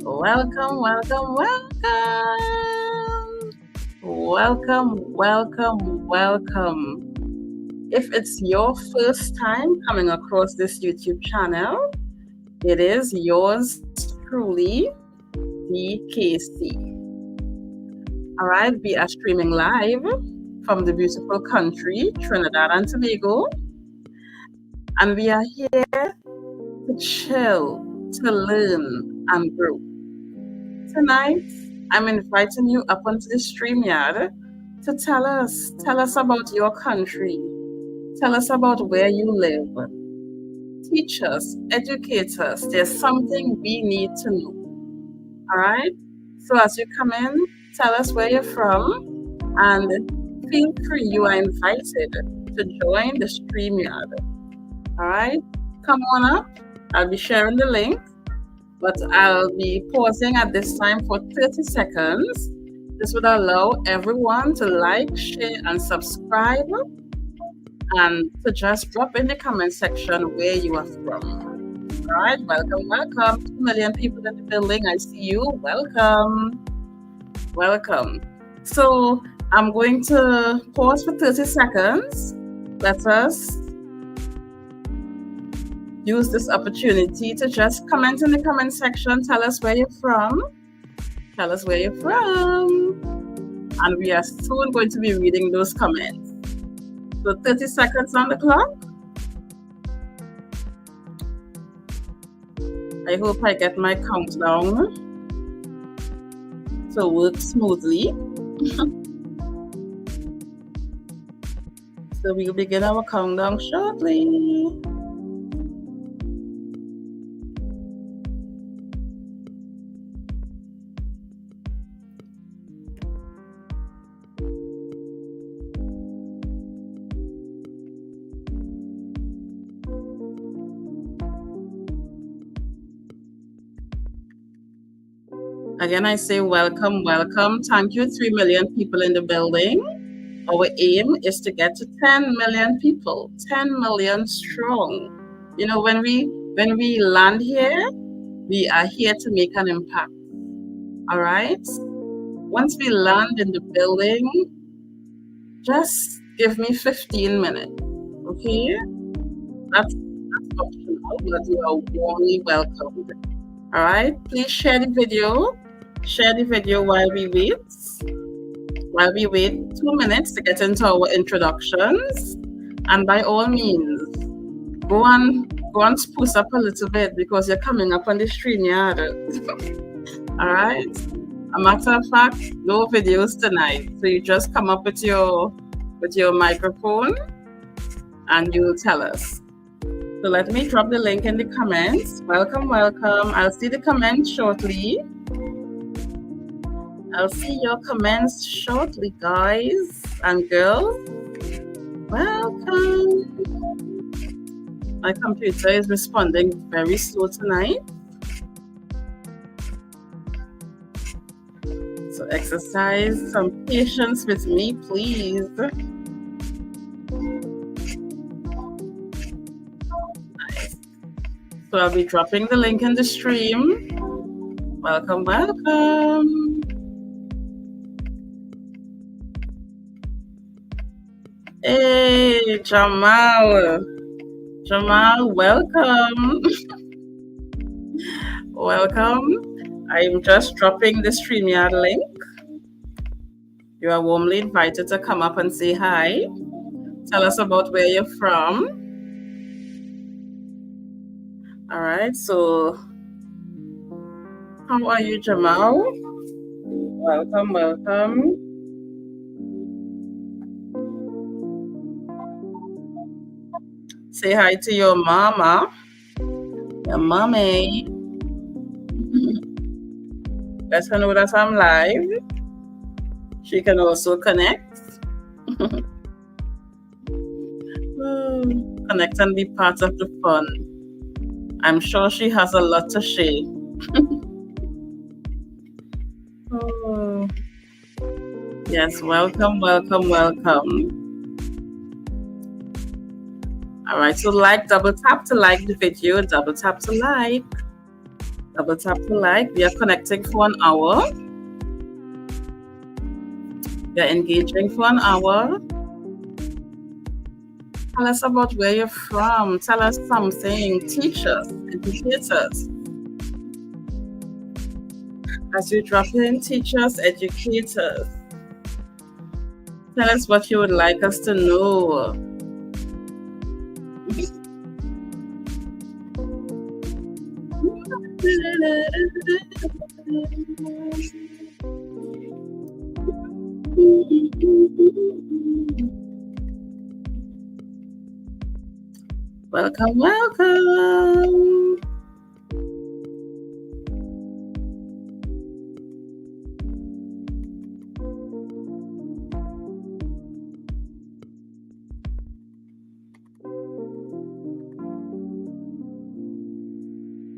Welcome, welcome, welcome. Welcome. If it's your first time coming across this YouTube channel, it is yours truly, DKC. All right, we are streaming live from the beautiful country, Trinidad and Tobago. And we are here to chill, to learn and grow. Tonight, I'm inviting you up onto the StreamYard to tell us about your country. Tell us about where you live. Teach us, educate us. There's something we need to know. All right? So as you come in, tell us where you're from and feel free, you are invited to join the StreamYard. All right? Come on up. I'll be sharing the link, but I'll be pausing at this time for 30 seconds. This would allow everyone to like, share, and subscribe, and to just drop in the comment section where you are from. All right, welcome. 2 million people in the building. I see you. Welcome. So I'm going to pause for 30 seconds. Let us use this opportunity to just comment in the comment section. Tell us where you're from. And we are soon going to be reading those comments. So 30 seconds on the clock. I hope I get my countdown to work smoothly. So we'll begin our countdown shortly. Again, I say welcome. Thank you, 3 million people in the building. Our aim is to get to 10 million people, 10 million strong. You know, when we land here, we are here to make an impact. All right? Once we land in the building, just give me 15 minutes, okay? That's optional, but you are warmly welcomed. All right? Please share the video. Share the video while we wait. 2 minutes to get into our introductions. And by all means, go on spruce up a little bit because you're coming up on the StreamYard. All right? A matter of fact, no videos tonight. So you just come up with your microphone and you'll tell us. So let me drop the link in the comments. Welcome. I'll see the comments shortly. I'll see your comments shortly, guys and girls. Welcome. My computer is responding very slow tonight. So exercise some patience with me, please. Nice. So I'll be dropping the link in the stream. Welcome. Hey, Jamal, welcome. Welcome. I'm just dropping the StreamYard link. You are warmly invited to come up and say hi. Tell us about where you're from. All right, so how are you, Jamal? Welcome. Say hi to your mama, your mommy. Let her know that I'm live. She can also connect. Connect and be part of the fun. I'm sure she has a lot to share. Oh. Yes, welcome. All right, so double tap to like the video, double tap to like. Double tap to like. We are connecting for an hour. We are engaging for an hour. Tell us about where you're from. Tell us something. Teach us. Educate us. As you drop in, teach us, educate us. Tell us what you would like us to know. Welcome, welcome.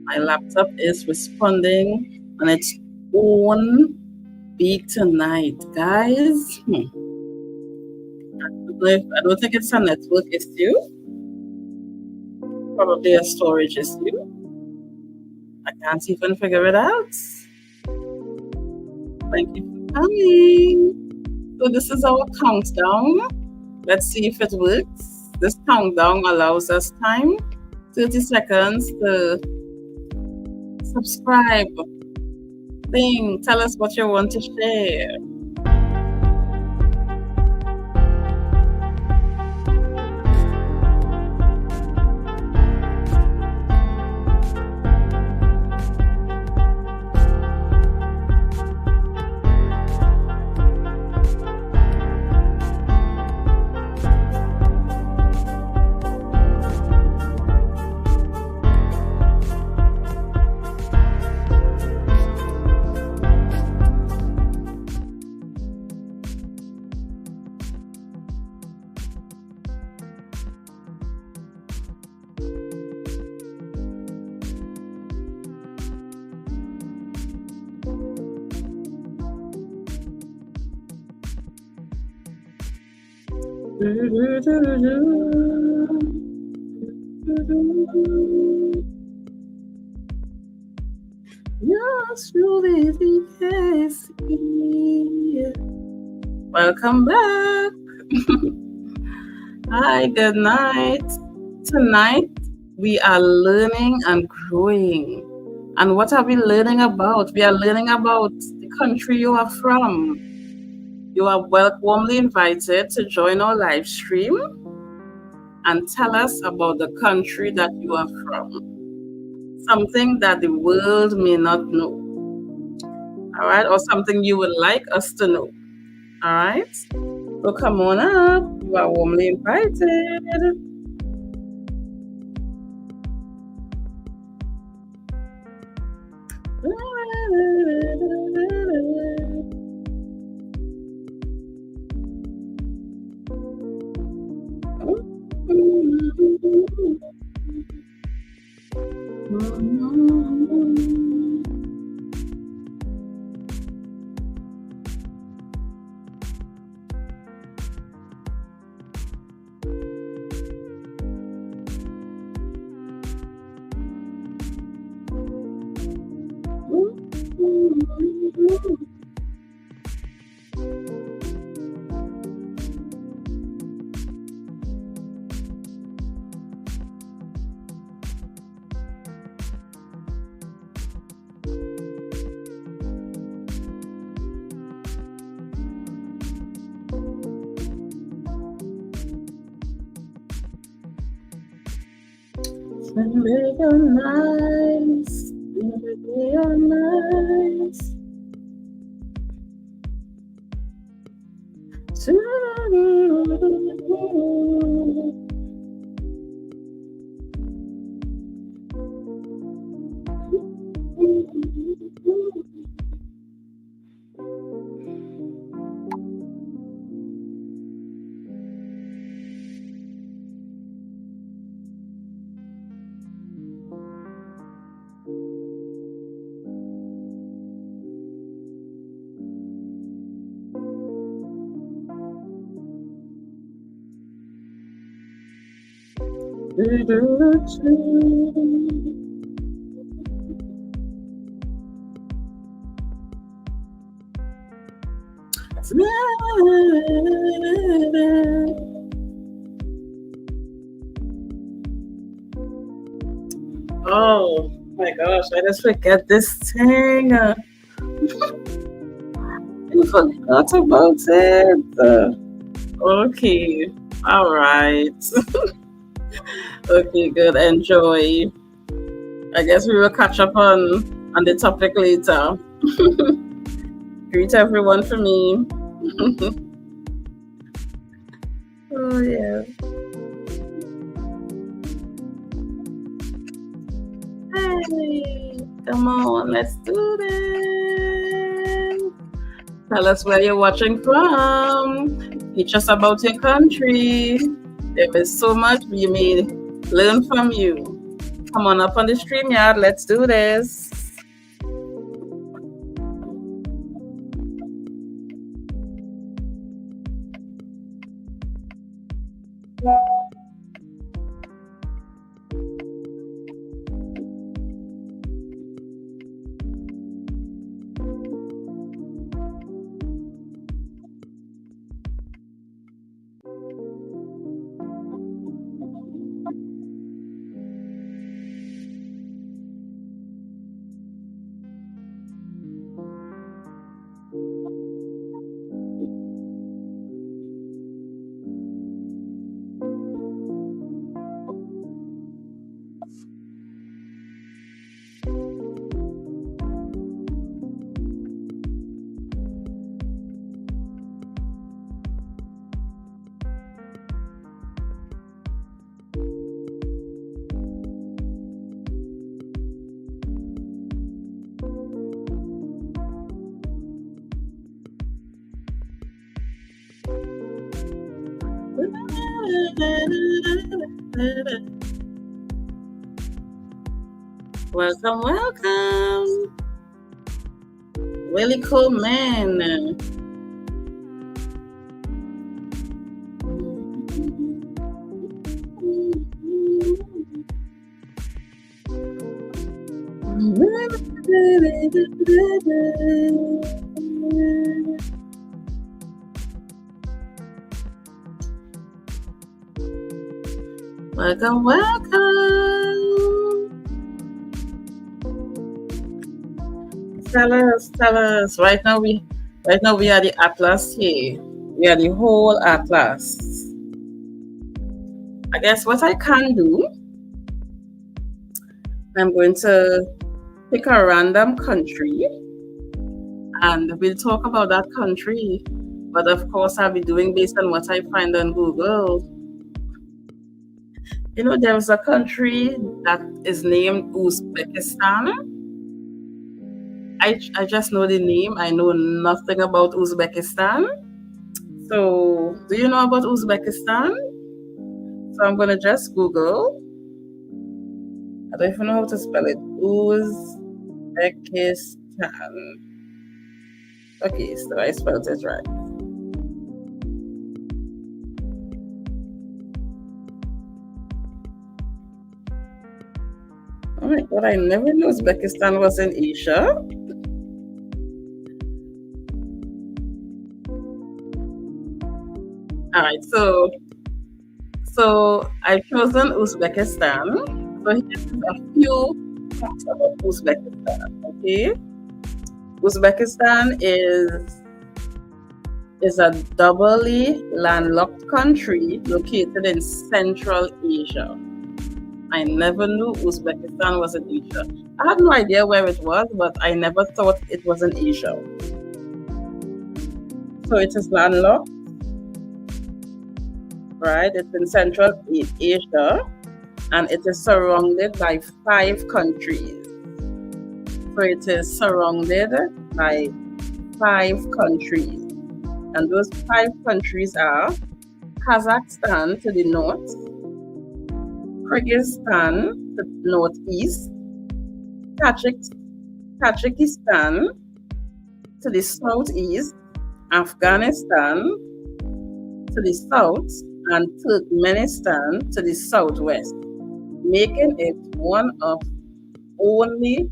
My laptop is responding on its own beat tonight, guys. I don't think it's a network issue. Probably a storage issue. I can't even figure it out. Thank you for coming. So this is our countdown. Let's see if it works. This countdown allows us time, 30 seconds to subscribe. Tell us what you want to share. Yes, truly DKC. Welcome back. Hi, good night. Tonight we are learning and growing. And what are we learning about? We are learning about the country you are from. You are warmly invited to join our live stream and tell us about the country that you are from. Something that the world may not know. All right, or something you would like us to know. All right, so come on up. You are warmly invited. You're nice. You're nice. Oh my gosh, I just forget this thing. I forgot about it. Okay, all right. Okay, good. Enjoy. I guess we will catch up on the topic later. Greet everyone for me. Oh yeah. Hey, come on, let's do this. Tell us where you're watching from. Teach us about your country. There is so much we may learn from you. Come on up on the stream yard. Let's do this. Welcome, welcome. Really cool man. Welcome, welcome. Tell us. Right now we are the Atlas here. We are the whole Atlas. I guess what I can do, I'm going to pick a random country and we'll talk about that country. But of course, I'll be doing based on what I find on Google. You know, there's a country that is named Uzbekistan. I just know the name. I know nothing about Uzbekistan. So, do you know about Uzbekistan? So I'm going to just Google. I don't even know how to spell it. Uzbekistan. Okay, so I spelled it right. Oh my God, I never knew Uzbekistan was in Asia. All right, so I've chosen Uzbekistan. So here's a few facts about Uzbekistan. Okay, Uzbekistan is a doubly landlocked country located in Central Asia. I never knew Uzbekistan was in Asia. I had no idea where it was, but I never thought it was in Asia. So it is landlocked, right? It's in Central Asia, and it is surrounded by 5 countries. So it is surrounded by 5 countries. And those 5 countries are Kazakhstan to the north, Kyrgyzstan to the northeast, Tajikistan to the southeast, Afghanistan to the south, and Turkmenistan to the southwest, making it one of only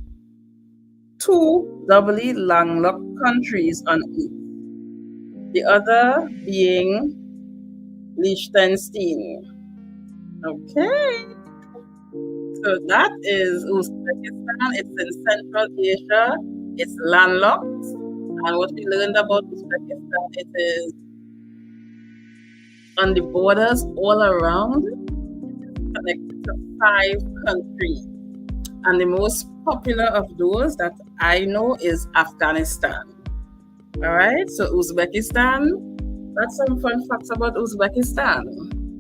2 doubly landlocked countries on Earth. the other being Liechtenstein. Okay, so that is Uzbekistan. It's in Central Asia. It's landlocked. And what we learned about Uzbekistan, it is on the borders all around, connected to 5 countries. And the most popular of those that I know is Afghanistan. All right, so Uzbekistan, that's some fun facts about Uzbekistan.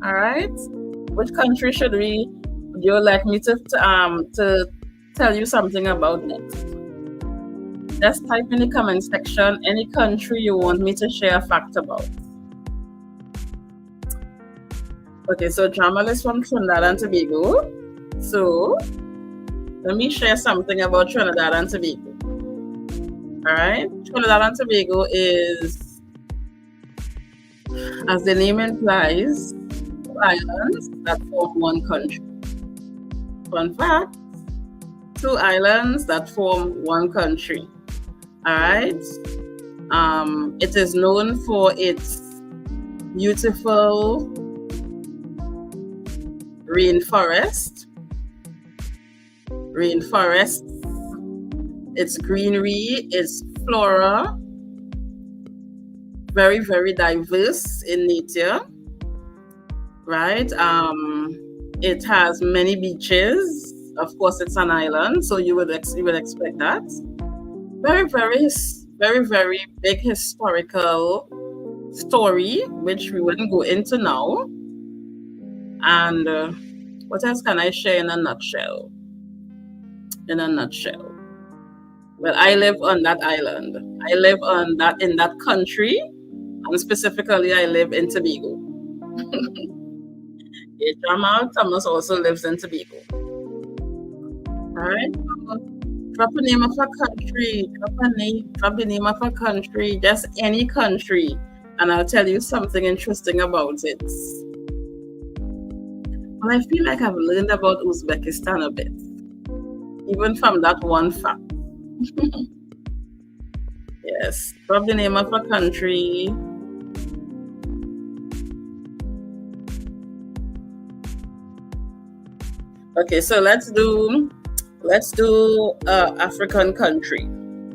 All right, which country would you like me to tell you something about next? Just type in the comment section any country you want me to share a fact about. Okay, so Jamal is from Trinidad and Tobago. So let me share something about Trinidad and Tobago. All right, Trinidad and Tobago is, as the name implies, 2 islands that form one country. Fun fact, 2 islands that form one country. All right. It is known for its beautiful rainforests, its greenery, its flora, very, very diverse in nature, right? It has many beaches. Of course, it's an island, so you would expect that. Very, very, very, very big historical story, which we wouldn't go into now. And what else can I share in a nutshell? Well, I live on that island. I live in that country, and specifically, I live in Tobago. Jamal Thomas also lives in Tobago. All right. Drop a name of a country. Drop the name of a country. Just any country, and I'll tell you something interesting about it. And I feel like I've learned about Uzbekistan a bit, even from that one fact. Yes, drop the name of a country. Okay, so let's do African country.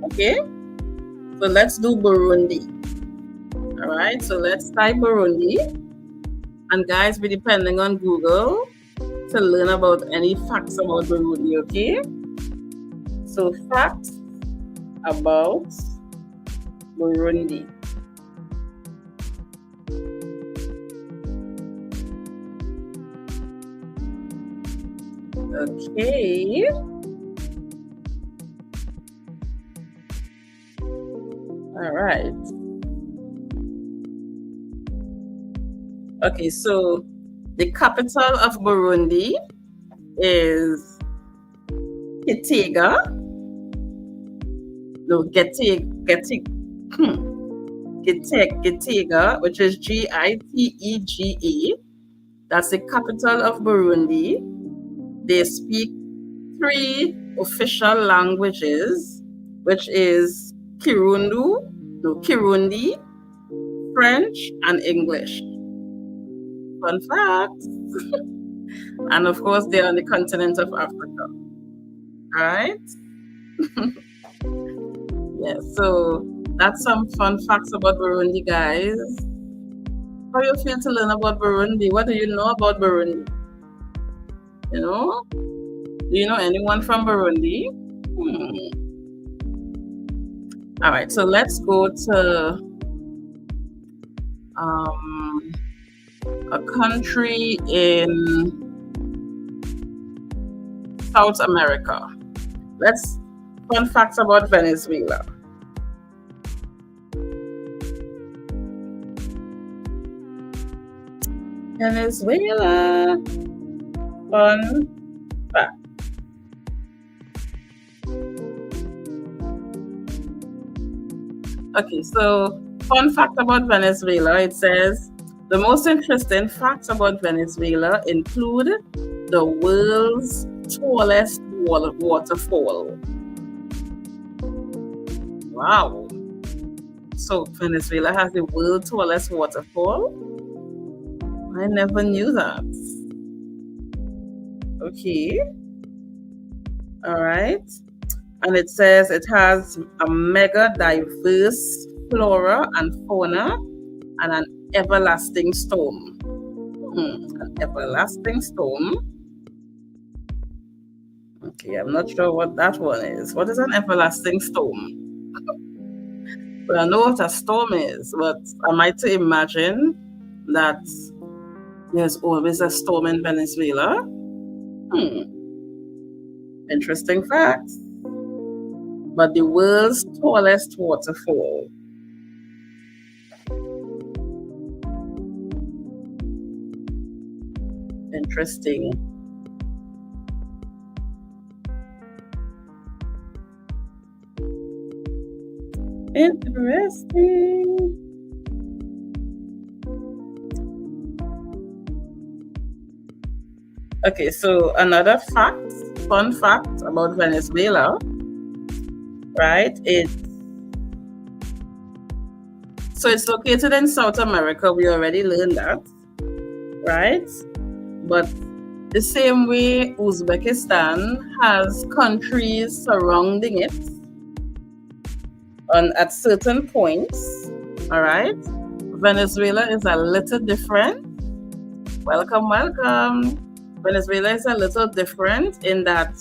Okay, so let's do Burundi. All right, so let's type Burundi, and guys, be depending on Google to learn about any facts about Burundi. Okay, so facts about Burundi. Okay. All right. Okay, so the capital of Burundi is Gitega. No, Gitega, which is Gitege. That's the capital of Burundi. They speak 3 official languages, which is Kirundi, French, and English. Fun fact. And of course, they're on the continent of Africa. All right? Yeah, so that's some fun facts about Burundi, guys. How do you feel to learn about Burundi? What do you know about Burundi? You know? Do you know anyone from Burundi? All right, so let's go to a country in South America. Fun facts about Venezuela. Venezuela. Fun fact. Okay, so fun fact about Venezuela, it says the most interesting facts about Venezuela include the world's tallest waterfall. Wow. So Venezuela has the world's tallest waterfall. I never knew that. Okay. All right. And it says it has a mega diverse flora and fauna and an everlasting storm. An everlasting storm. Okay, I'm not sure what that one is. What is an everlasting storm? But I know what a storm is, but am I to imagine that there's always a storm in Venezuela? Interesting facts. But the world's tallest waterfall. Interesting. Interesting. Okay, so another fact, fun fact about Venezuela, right? So it's located in South America. We already learned that, right? But the same way Uzbekistan has countries surrounding it at certain points, all right? Venezuela is a little different. Welcome, welcome. Venezuela is a little different in that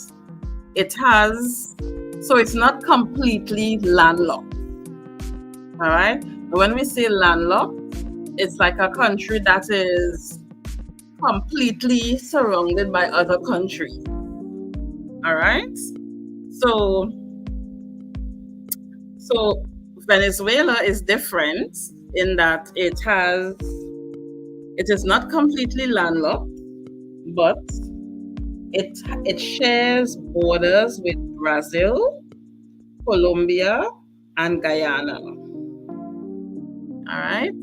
so it's not completely landlocked, all right? When we say landlocked, it's like a country that is completely surrounded by other countries, all right? So Venezuela is different in that it is not completely landlocked, but it shares borders with Brazil, Colombia, and Guyana. All right.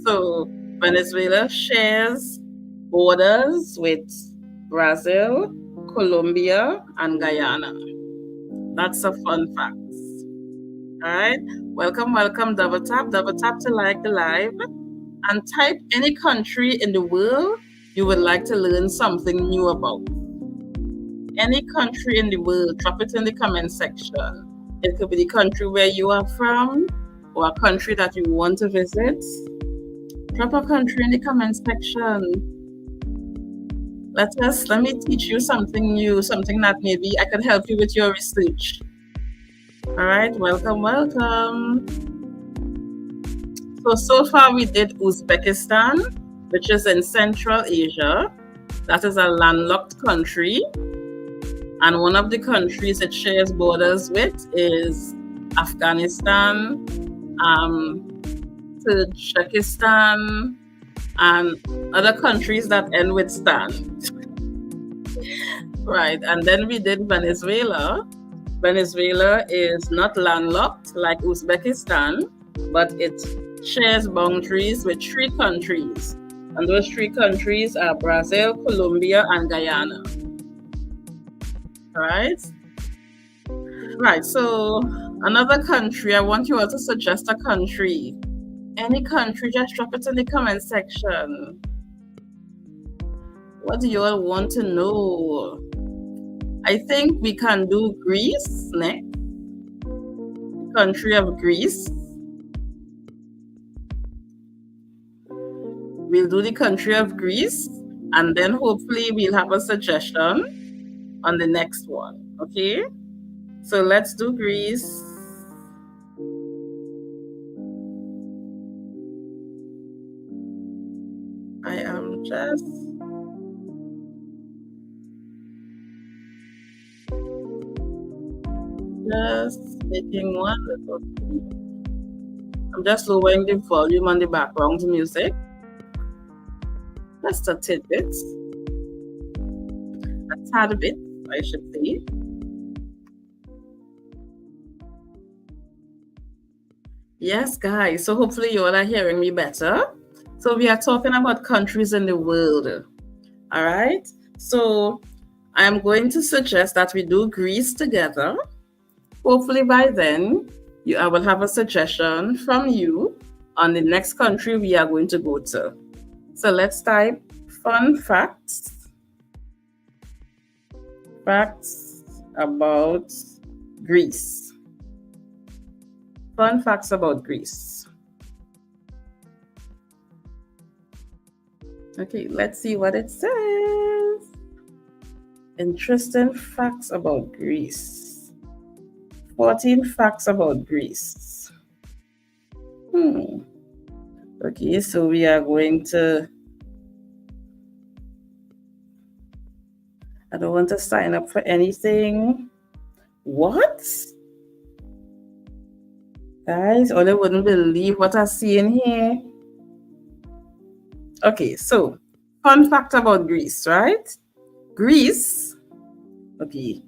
So Venezuela shares borders with Brazil, Colombia, and Guyana. That's a fun fact. All right. Welcome, welcome. Double tap to like the live, and type any country in the world you would like to learn something new about. Any country in the world, drop it in the comment section. It could be the country where you are from, or a country that you want to visit. Drop a country in the comment section. Let me teach you something new, something that maybe I can help you with your research. All right, welcome, welcome. So far we did Uzbekistan, which is in Central Asia. That is a landlocked country. And one of the countries it shares borders with is Afghanistan, Tajikistan, and other countries that end with stan. Right, and then we did Venezuela. Venezuela is not landlocked like Uzbekistan, but it shares boundaries with 3 countries. And those 3 countries are Brazil, Colombia, and Guyana. All right? Right, so another country, I want you all to suggest a country. Any country, just drop it in the comment section. What do you all want to know? I think we can do Greece next. Country of Greece. We'll do the country of Greece, and then hopefully we'll have a suggestion on the next one, okay? So let's do Greece. I am just making one little thing. I'm just lowering the volume on the background music. Just a tidbit. A tad bit, I should say. Yes, guys. So hopefully you all are hearing me better. So we are talking about countries in the world. All right. So I'm going to suggest that we do Greece together. Hopefully by then I will have a suggestion from you on the next country we are going to go to. So let's type fun facts. Facts about Greece. Fun facts about Greece. Okay, let's see what it says. Interesting facts about Greece. 14 facts about Greece. Okay, so we are going to... I don't want to sign up for anything. What? Guys, I wouldn't believe what I see in here. Okay, so fun fact about Greece, right? Greece, okay,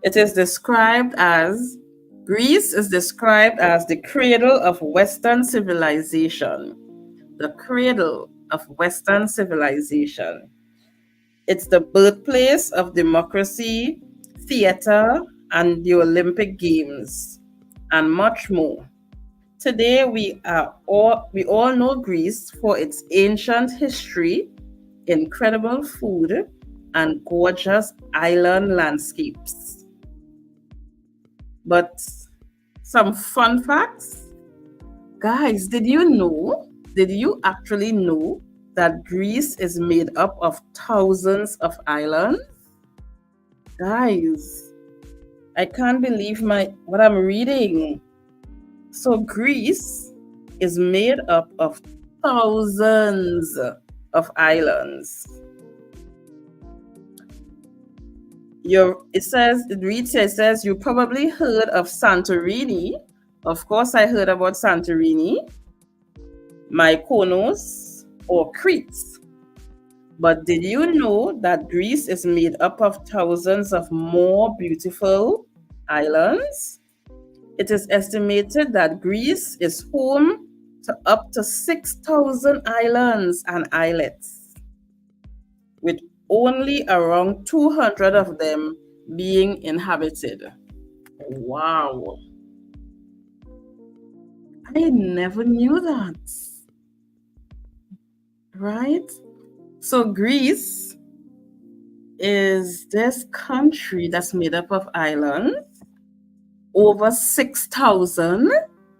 Greece is described as the cradle of Western civilization. The cradle of Western civilization. It's the birthplace of democracy, theater, and the Olympic Games, and much more. Today, we all know Greece for its ancient history, incredible food, and gorgeous island landscapes. But some fun facts. Guys, did you actually know that Greece is made up of thousands of islands? Guys, I can't believe what I'm reading. So Greece is made up of thousands of islands. It says you probably heard of Santorini. Of course, I heard about Santorini, Mykonos, or Crete. But did you know that Greece is made up of thousands of more beautiful islands? It is estimated that Greece is home to up to 6,000 islands and islets, with only around 200 of them being inhabited. Wow. I never knew that. Right? So Greece is this country that's made up of islands, over 6,000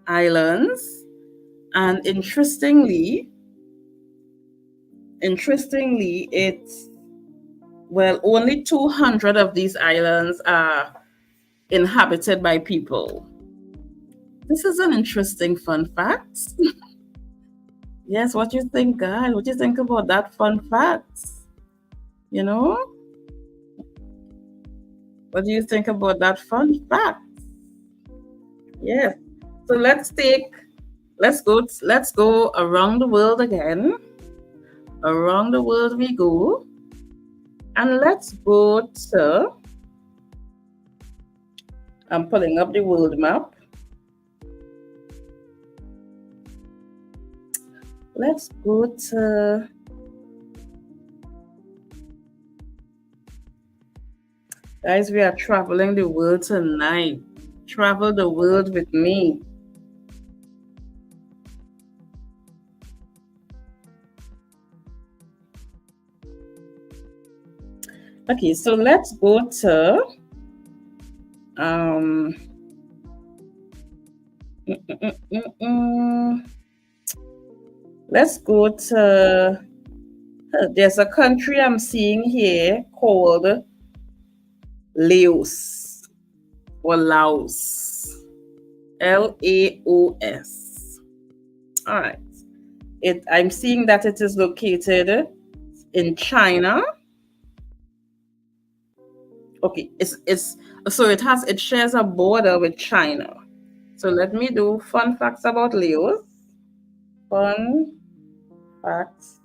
islands, and interestingly, only 200 of these islands are inhabited by people. This is an interesting fun fact. Yes, what you think, guys? What do you think about that fun fact? You know? What do you think about that fun fact? Yes. So let's go around the world again. Around the world we go. And let's go to, I'm pulling up the world map. Let's go to, guys, we are traveling the world tonight. Travel the world with me. Okay, so let's go to let's go to, there's a country I'm seeing here called Laos or Laos. Laos. All right. I'm seeing that it is located in China. Okay, it shares a border with China. So let me do fun facts about Laos. Fun facts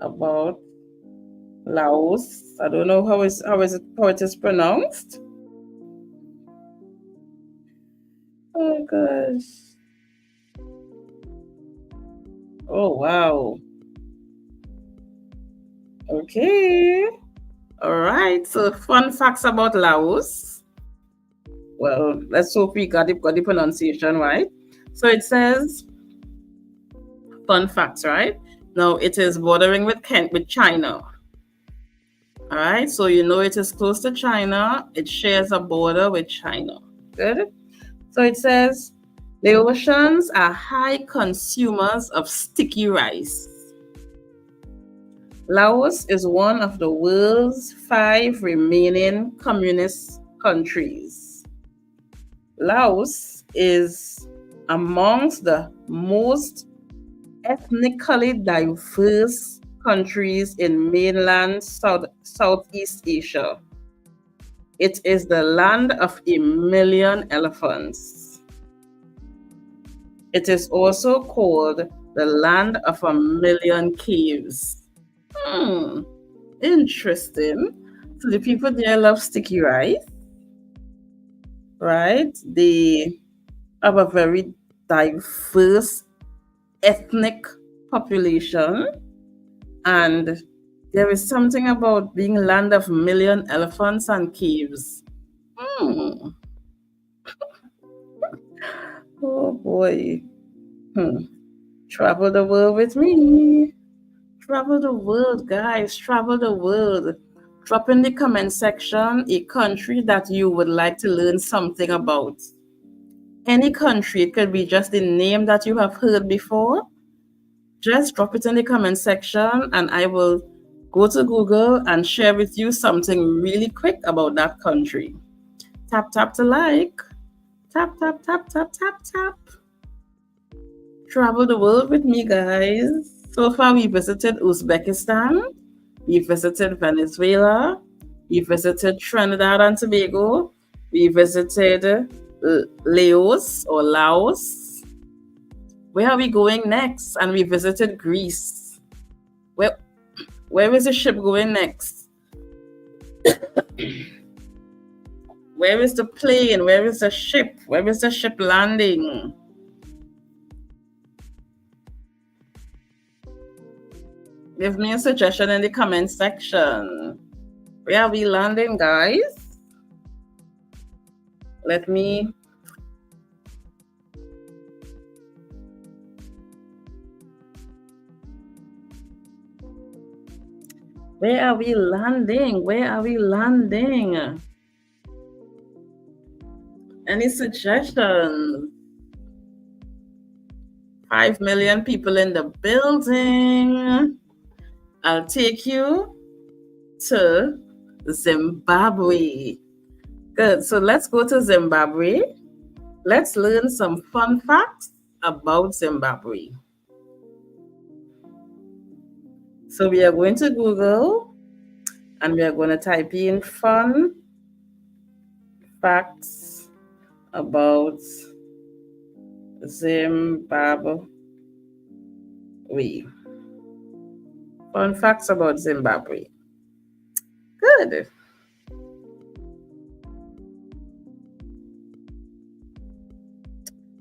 about Laos. I don't know how it is pronounced. Oh gosh. Oh wow. Okay. All right. So fun facts about Laos. Well, let's hope we got the pronunciation right. So it says fun facts, right? Now it is bordering with China. All right. So you know it is close to China. It shares a border with China. Good. So it says the oceans are high consumers of sticky rice. Laos is one of the world's 5 remaining communist countries. Laos is amongst the most ethnically diverse countries in mainland Southeast Asia. It is the land of a million elephants. It is also called the land of a million caves. Interesting. So the people there love sticky rice, right? They have a very diverse ethnic population, and there is something about being land of million elephants and caves. Oh boy. Travel the world with me. Travel the world, guys. Travel the world. Drop in the comment section a country that you would like to learn something about. Any country, it could be just the name that you have heard before. Just drop it in the comment section and I will go to Google and share with you something really quick about that country. Tap, tap to like. Tap, tap, tap, tap, tap, tap. Travel the world with me, guys. So far, we visited Uzbekistan, we visited Venezuela, we visited Trinidad and Tobago, we visited Laos or Laos. Where are we going next? And we visited Greece. Where is the ship going next? Where is the plane? Where is the ship? Where is the ship landing? Give me a suggestion in the comment section. Where are we landing, guys? Let me... Where are we landing? Where are we landing? Any suggestions? 5 million people in the building. I'll take you to Zimbabwe. Good. So let's go to Zimbabwe. Let's learn some fun facts about Zimbabwe. So we are going to Google and we are going to type in fun facts about Zimbabwe. Fun facts about Zimbabwe. Good.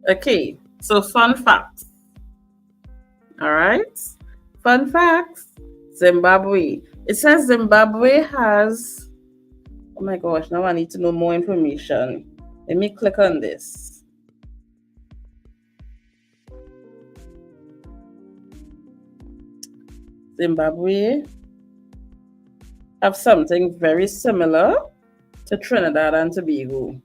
Okay, so fun facts. All right. Fun facts. Zimbabwe. It says Zimbabwe has... Oh my gosh, now I need to know more information. Let me click on this. Zimbabwe have something very similar to Trinidad and Tobago.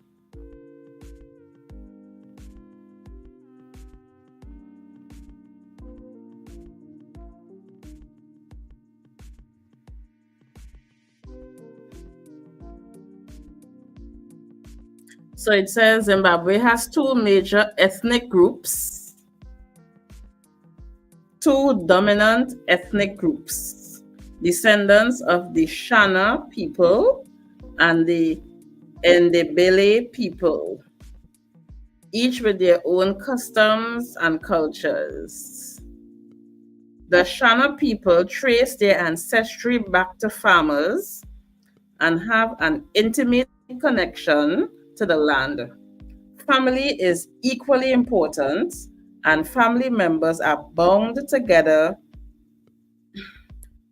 So it says Zimbabwe has 2 major ethnic groups, 2 dominant ethnic groups, descendants of the Shana people and the Ndebele people, each with their own customs and cultures. The Shana people trace their ancestry back to farmers and have an intimate connection to the land. Family is equally important, and family members are bound together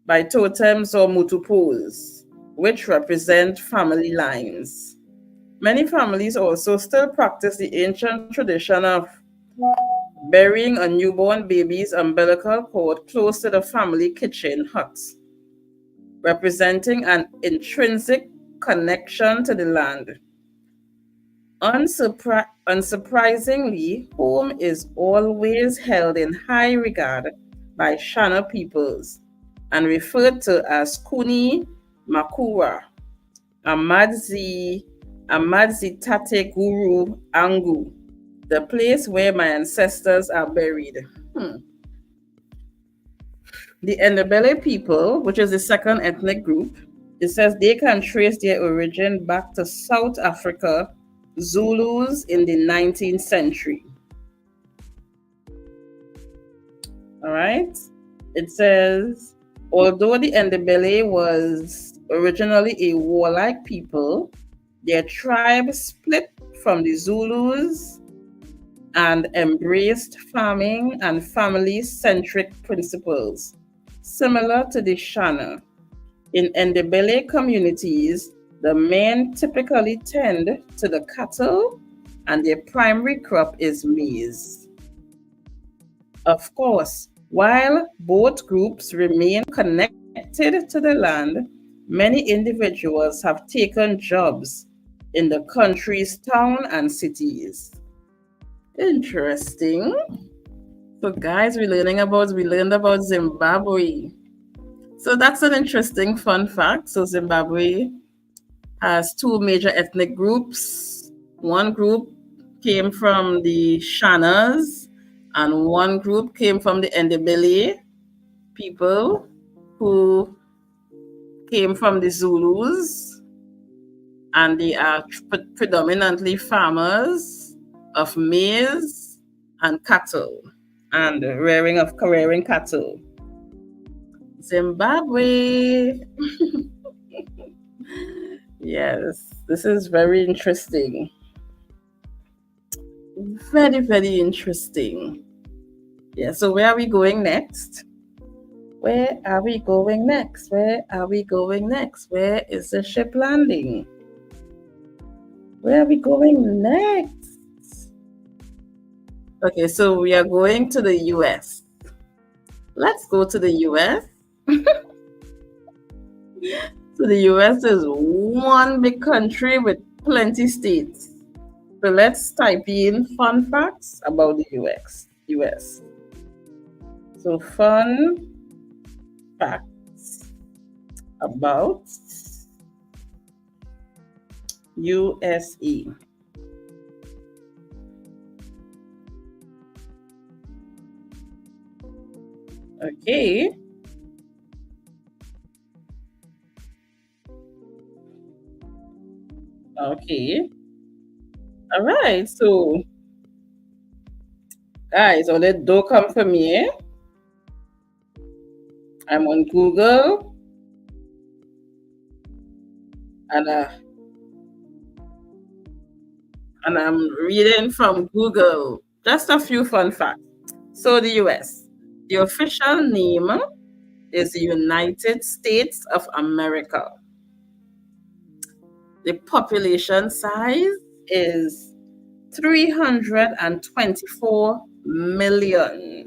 by totems or mutupos, which represent family lines. Many families also still practice the ancient tradition of burying a newborn baby's umbilical cord close to the family kitchen hut, representing an intrinsic connection to the land. Unsurprisingly, home is always held in high regard by Shana peoples and referred to as Kuni Makura, Amadzi Tate Guru Angu, the place where my ancestors are buried. The Ndebele people, which is the second ethnic group, it says they can trace their origin back to South Africa, Zulus in the 19th century. All right. It says, although the Ndebele was originally a warlike people, their tribe split from the Zulus and embraced farming and family-centric principles, similar to the Shana. In Ndebele communities, the men typically tend to the cattle and their primary crop is maize. Of course, while both groups remain connected to the land, many individuals have taken jobs in the country's town and cities. Interesting. So guys, we learned about Zimbabwe. So that's an interesting fun fact. So Zimbabwe has two major ethnic groups. One group came from the Shanas and one group came from the Ndebele people who came from the Zulus, and they are predominantly farmers of maize and cattle and rearing cattle. Zimbabwe. Yes, this is very interesting. Very, very interesting. Yeah, so where are we going next? Where are we going next? Where are we going next? Where is the ship landing? Where are we going next? Okay, so we are going to the US. Let's go to the US. So the US is one big country with plenty states. So let's type in fun facts about the US. So fun facts about USA. Okay. Okay. All right. So, guys, don't come for me. I'm on Google, and I'm reading from Google. Just a few fun facts. So, the US, the official name is the United States of America. The population size is 324 million.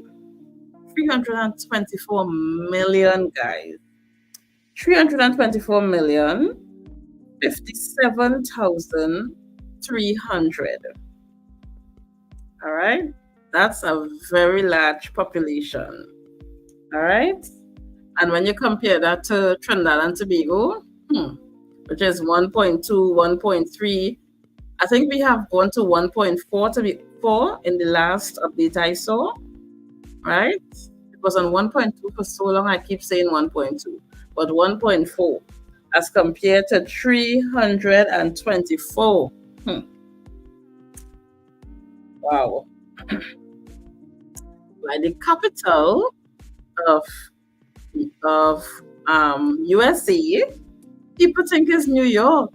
324 million, guys. 324 million, 57,300. All right. That's a very large population. All right. And when you compare that to Trinidad and Tobago, which is 1.2, 1.3, I think we have gone to 1.4 to be 4 in the last update I saw, right? It was on 1.2 for so long, I keep saying 1.2, but 1.4 as compared to 324. Wow. Like the capital of USA, people think is New York.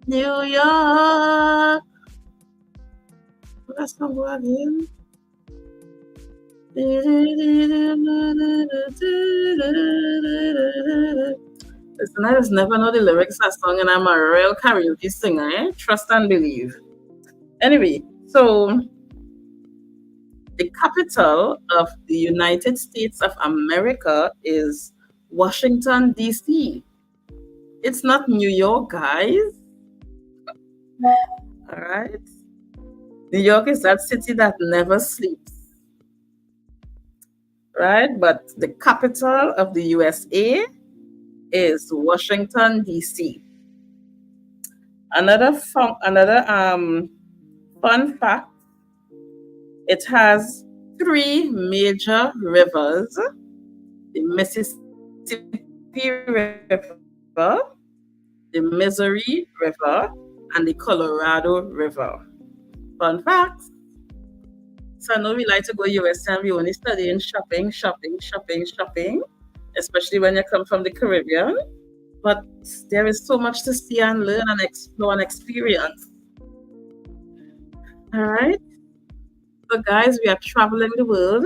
New York. That's not what again. And I just never know the lyrics of that song, and I'm a real karaoke singer, eh? Trust and believe. Anyway, so the capital of the United States of America is Washington, D.C. It's not New York, guys. All right. New York is that city that never sleeps, right? But the capital of the USA is Washington, D.C. Another fun fact, it has three major rivers: the Mississippi River, the Missouri River, and the Colorado River. Fun facts. So I know we like to go US and we only studying shopping, especially when you come from the Caribbean. But there is so much to see and learn and explore and experience. All right. So guys, we are traveling the world.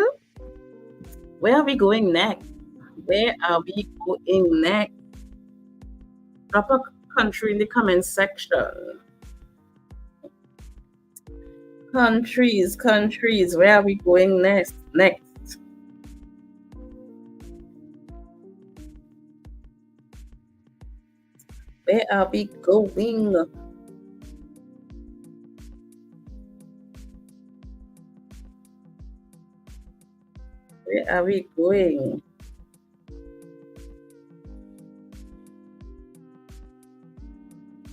Where are we going next? Where are we going next? Drop a country in the comment section. Countries. Where are we going next? Where are we going? Where are we going?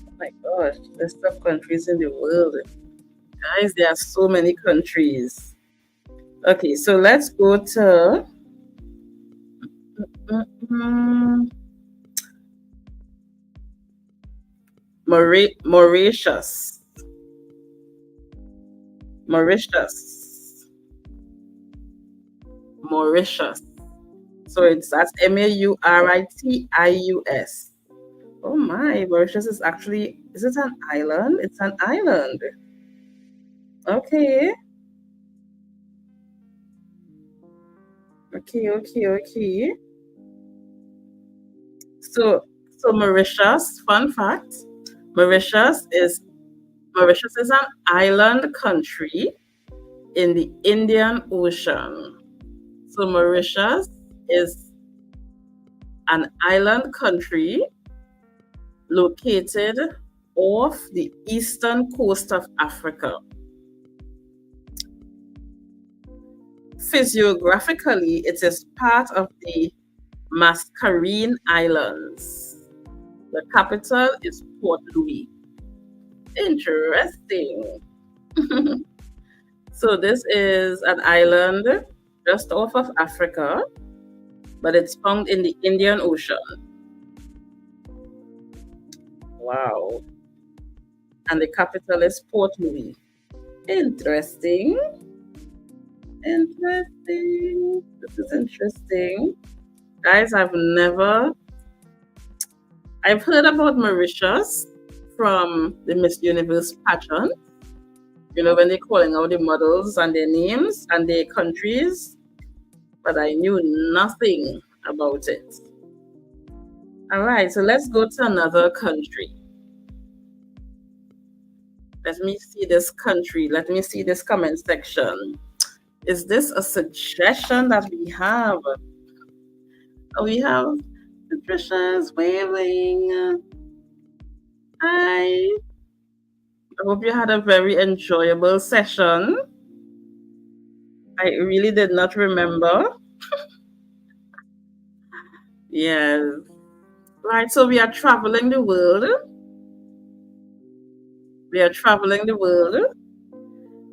Oh my gosh, there's some countries in the world. Guys, there are so many countries. Okay, so let's go to Mauritius. So that's Mauritius. Oh my, Mauritius is it an island? It's an island. Okay. So Mauritius, fun fact, Mauritius is an island country in the Indian Ocean. So Mauritius is an island country located off the eastern coast of Africa. Physiographically, it is part of the Mascarene Islands. The capital is Port Louis. Interesting. So this is an island just off of Africa, but it's found in the Indian Ocean. Wow. And the capital is Port Louis. Interesting. This is interesting. Guys, I've heard about Mauritius from the Miss Universe pageant. You know, when they're calling out the models and their names and their countries, but I knew nothing about it. All right, so let's go to another country. Let me see this country. Let me see this comment section. Is this a suggestion that we have? We have Patricia's waving. Hi. I hope you had a very enjoyable session. I really did not remember. Yes. Right, so we are traveling the world.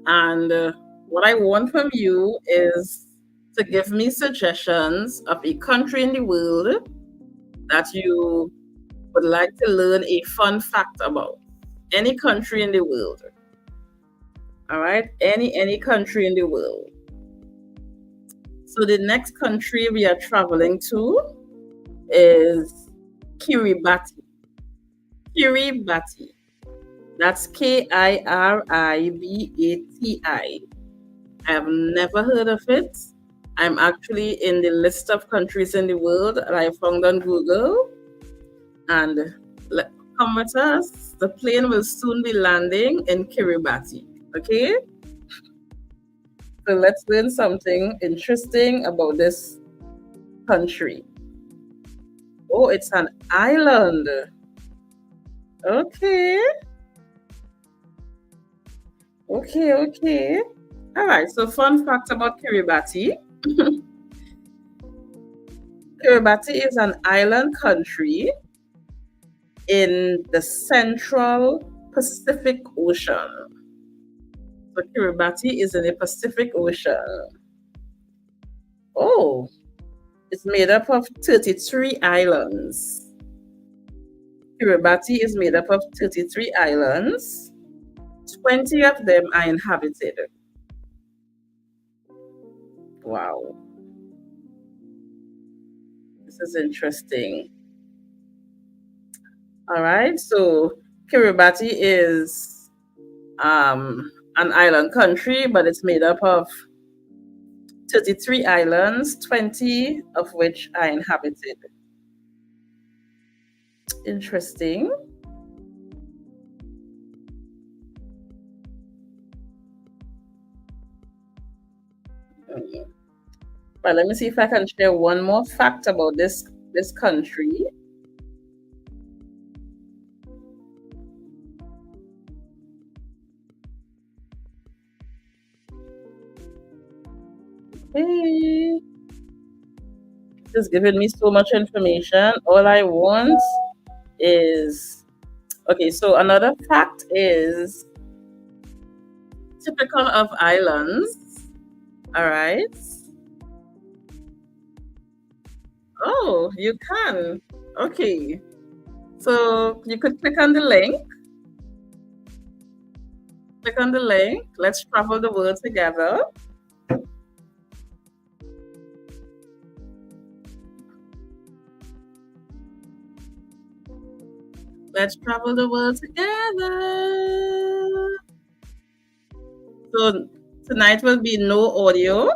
And what I want from you is to give me suggestions of a country in the world that you would like to learn a fun fact about. Any country in the world. All right, any country in the world. So the next country we are traveling to is Kiribati. That's Kiribati. I have never heard of it. I'm actually in the list of countries in the world that I found on Google. And come with us. The plane will soon be landing in Kiribati. Okay? So let's learn something interesting about this country. Oh, it's an island. Okay. Okay. All right. So, fun fact about Kiribati. Kiribati is an island country in the central Pacific Ocean. So, Kiribati is in the Pacific Ocean. Oh, it's made up of 33 islands. Kiribati is made up of 33 islands. 20 of them are inhabited. Wow. This is interesting. All right. So Kiribati is an island country, but it's made up of 33 islands, 20 of which are inhabited. Interesting. Well, let me see if I can share one more fact about this country. Hey, it's giving me so much information. All I want is okay. So another fact is typical of islands. All right. Oh, you can. Okay. So you could click on the link. Click on the link. Let's travel the world together. Let's travel the world together. So tonight will be no audio,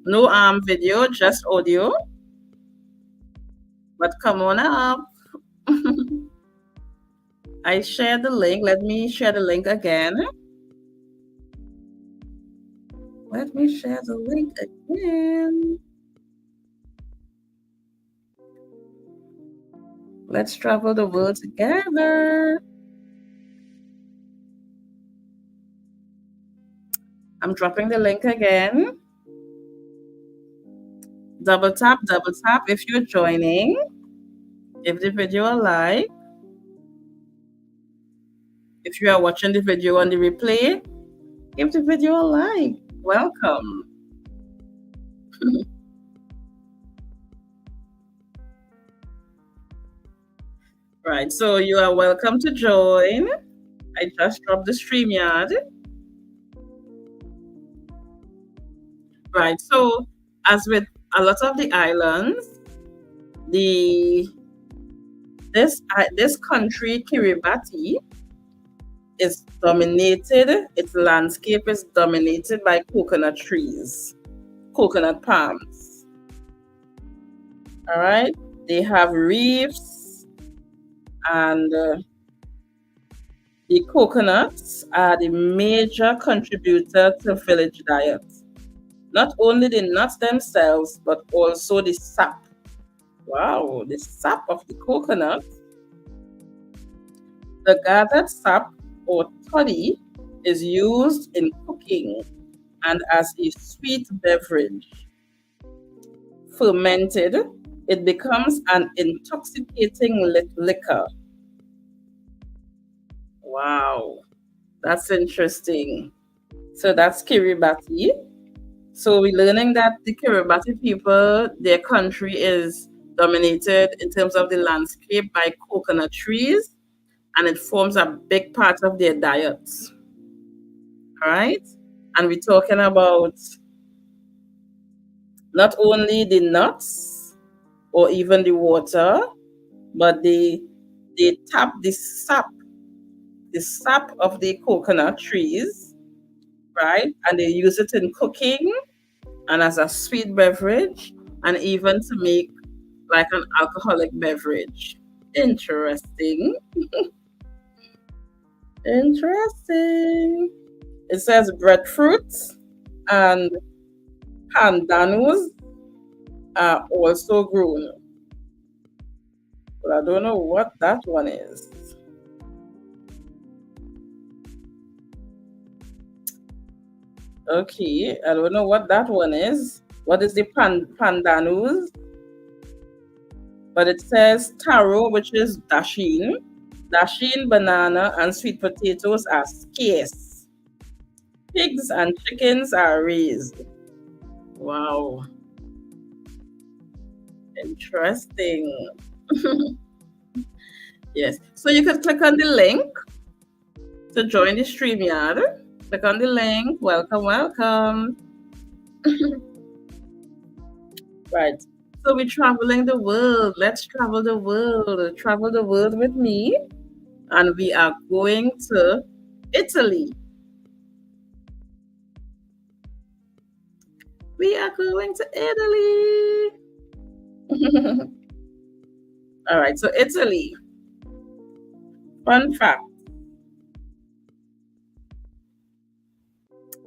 no video, just audio. But come on up. I shared the link. Let me share the link again. Let me share the link again. Let's travel the world together. I'm dropping the link again. Double tap if you're joining. Give the video a like. If you are watching the video on the replay, give the video a like. Welcome. Right, so you are welcome to join. I just dropped the StreamYard. Right, so as with a lot of the islands, this country, Kiribati, is dominated, its landscape is dominated by coconut trees, coconut palms. All right, they have reefs, and the coconuts are the major contributor to village diet. Not only the nuts themselves, but also the sap. Wow, the sap of the coconut. The gathered sap or toddy is used in cooking and as a sweet beverage. Fermented, it becomes an intoxicating liquor. Wow, that's interesting. So that's Kiribati. So we're learning that the Kiribati people, their country is dominated in terms of the landscape by coconut trees, and it forms a big part of their diets. All right? And we're talking about not only the nuts or even the water, but they tap the sap of the coconut trees, right? And they use it in cooking and as a sweet beverage, and even to make like an alcoholic beverage. Interesting. Interesting. It says breadfruit and pandanus are also grown. But I don't know what that one is. Okay, I don't know what that one is. What is the pandanus? But it says taro, which is dasheen. Dasheen, banana, and sweet potatoes are scarce. Pigs and chickens are raised. Wow. Interesting. Yes. So you can click on the link to join the StreamYard. Click on the link. Welcome, welcome. Right. So we're traveling the world. Let's travel the world. Travel the world with me. And we are going to Italy. We are going to Italy. All right. So Italy. Fun fact.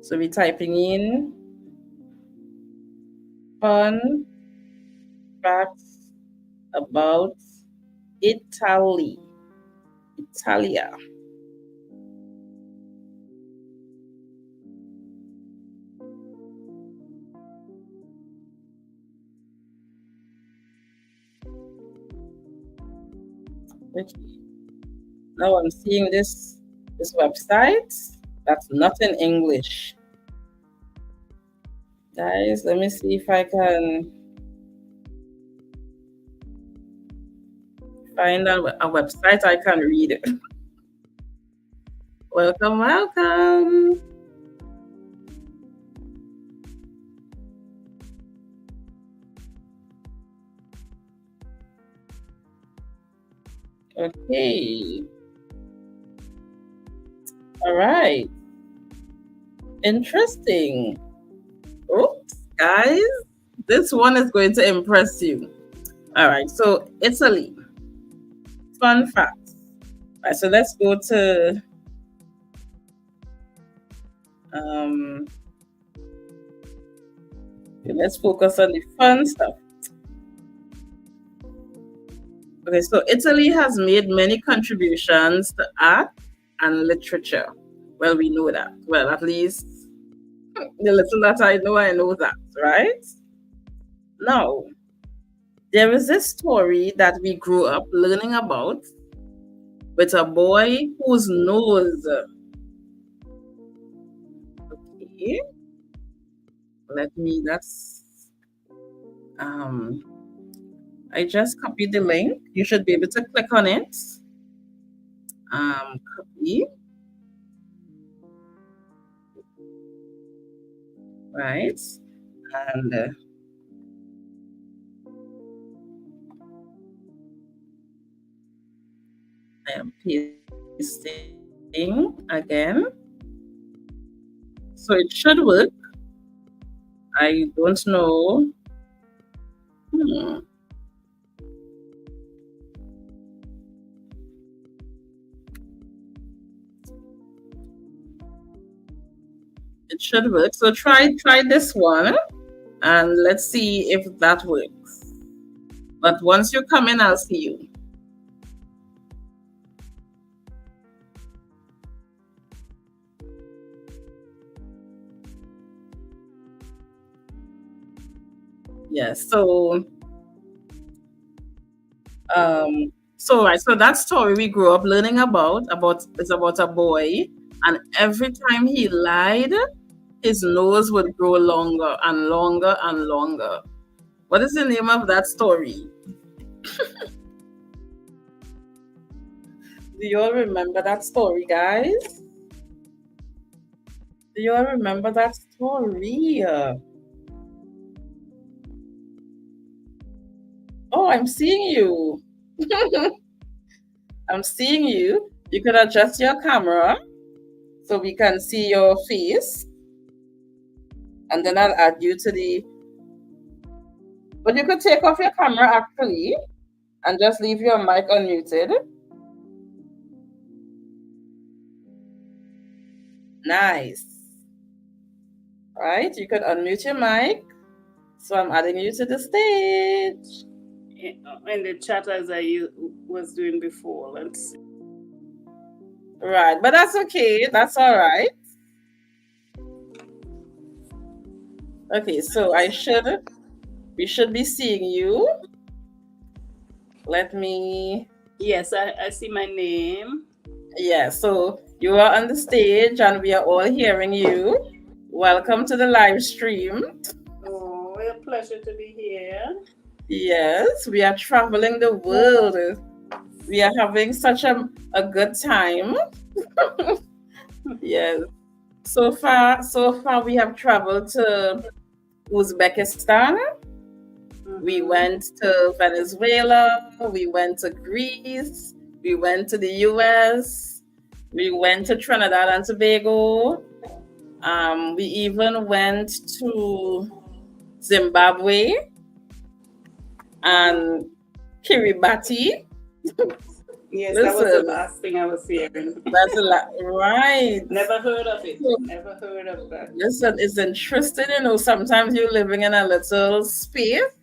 So we're typing in fun facts about Italy. Italia. Okay. Now I'm seeing this website that's not in English. Guys, let me see if I can find a website I can read it. Welcome, welcome. Okay. All right. Interesting. Oops, guys, this one is going to impress you. All right, so Italy. Fun facts. All right, so let's go to let's focus on the fun stuff. Okay, so Italy has made many contributions to art and literature. Well, we know that. Well, at least the little that I know that, right? Now, there is this story that we grew up learning about with a boy whose nose. Okay. I just copied the link. You should be able to click on it. Copy. Right. And I am pasting again. So it should work. I don't know. It should work. So try this one and let's see if that works. But once you come in, I'll see you. Yes, so so that story we grew up learning about it's about a boy, and every time he lied, his nose would grow longer and longer and longer. What is the name of that story? Do you all remember that story, guys? Do you all remember that story? Oh, I'm seeing you. I'm seeing you. You can adjust your camera so we can see your face. And then I'll add you to the... But you could take off your camera actually. And just leave your mic unmuted. Nice. Right, you could unmute your mic. So I'm adding you to the stage. In the chat as I was doing before. Let's see. Right, but that's okay. That's all right. Okay, so we should be seeing you. Let me. Yes, I see my name. Yeah, so you are on the stage and we are all hearing you. Welcome to the live stream. Oh, a pleasure to be here. Yes, we are traveling the world. We are having such a good time. Yes. So far we have traveled to Uzbekistan. We went to Venezuela. We went to Greece. We went to the US. We went to Trinidad and Tobago. We even went to Zimbabwe and Kiribati. Yes, listen, that was the last thing I was hearing. That's a lot, right? Never heard of it. Never heard of that. Listen, it's interesting, sometimes you're living in a little space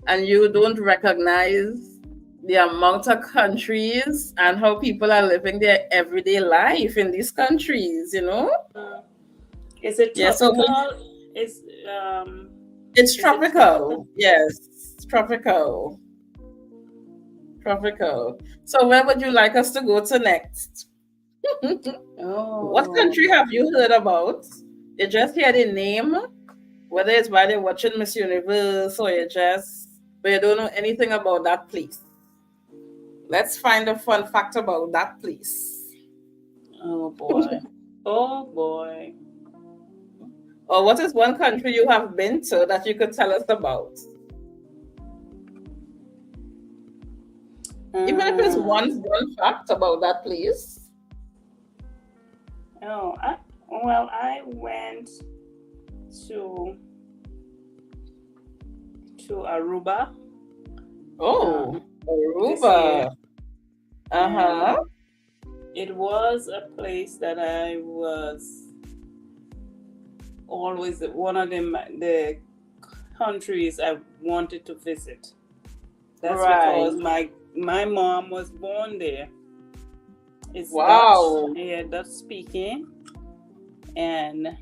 and you don't recognize the amount of countries and how people are living their everyday life in these countries, Is it tropical? It's tropical. Yes, tropical. Tropical. So where would you like us to go to next? What country have you heard about? You just hear the name, whether it's while you're watching Miss Universe or but you don't know anything about that place. Let's find a fun fact about that place. Oh boy. Oh boy. Or what is one country you have been to that you could tell us about? Even if it's one fact about that place. Oh, I went to Aruba. Oh, Aruba. It was a place that I was always one of the countries I wanted to visit. That's because my mom was born there. It's Dutch. Yeah, Dutch speaking. And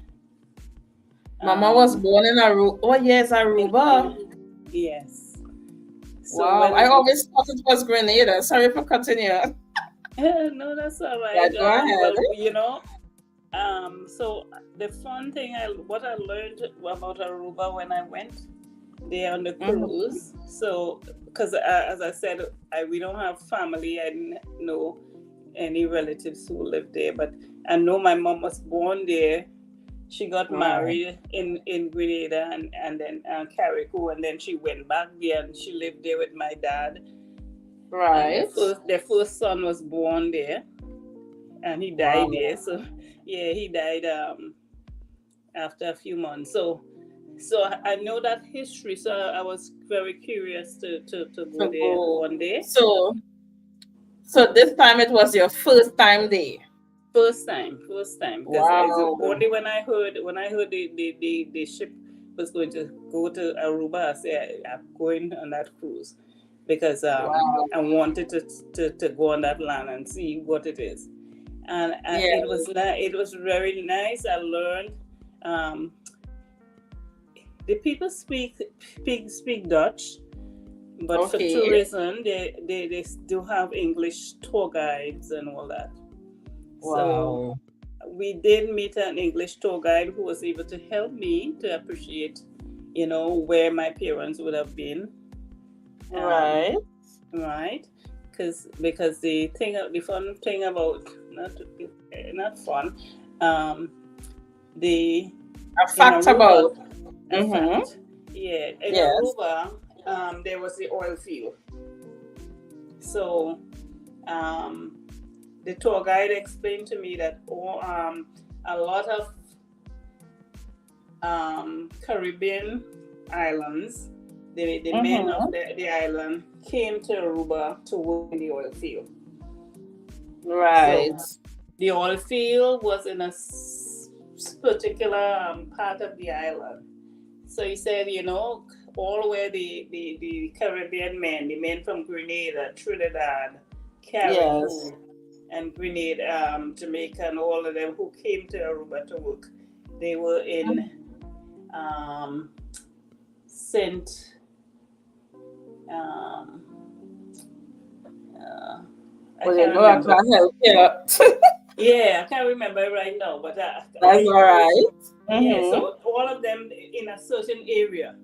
Mama was born in Aruba. Oh yes, Aruba. Yes. So I always thought it was Grenada. Sorry for cutting you. No, that's all right. Go ahead. Well, so the fun thing, what I learned about Aruba when I went there on the cruise. So, because as I said, we don't have family. I didn't know any relatives who lived there, but I know my mom was born there. She got married in Grenada and then Carriacou, and then she went back there and she lived there with my dad. Right. Their first son was born there, and he died there. So yeah, he died after a few months. So I know that history. So I was very curious to go there one day. So this time it was your first time there. First time. Because only when I heard the ship was going to go to Aruba, I said I'm going on that cruise because I wanted to go on that land and see what it is. And it was very nice. I learned the people speak Dutch, but for tourism they do have English tour guides and all that. So we did meet an English tour guide who was able to help me to appreciate, where my parents would have been. Right. Because the fun thing about not fun, the fact about fact, in Aruba, there was the oil field. So the tour guide explained to me that a lot of Caribbean islands, the men of the island came to Aruba to work in the oil field. Right. So the oil field was in a particular part of the island. So he said, all where the Caribbean men, the men from Grenada, Trinidad, Caribbean, and Grenada, Jamaica, and all of them who came to Aruba to work, they were in Saint. I can't remember. Yeah, I can't remember it right now, but that's all right. Yeah, so all of them in a certain area,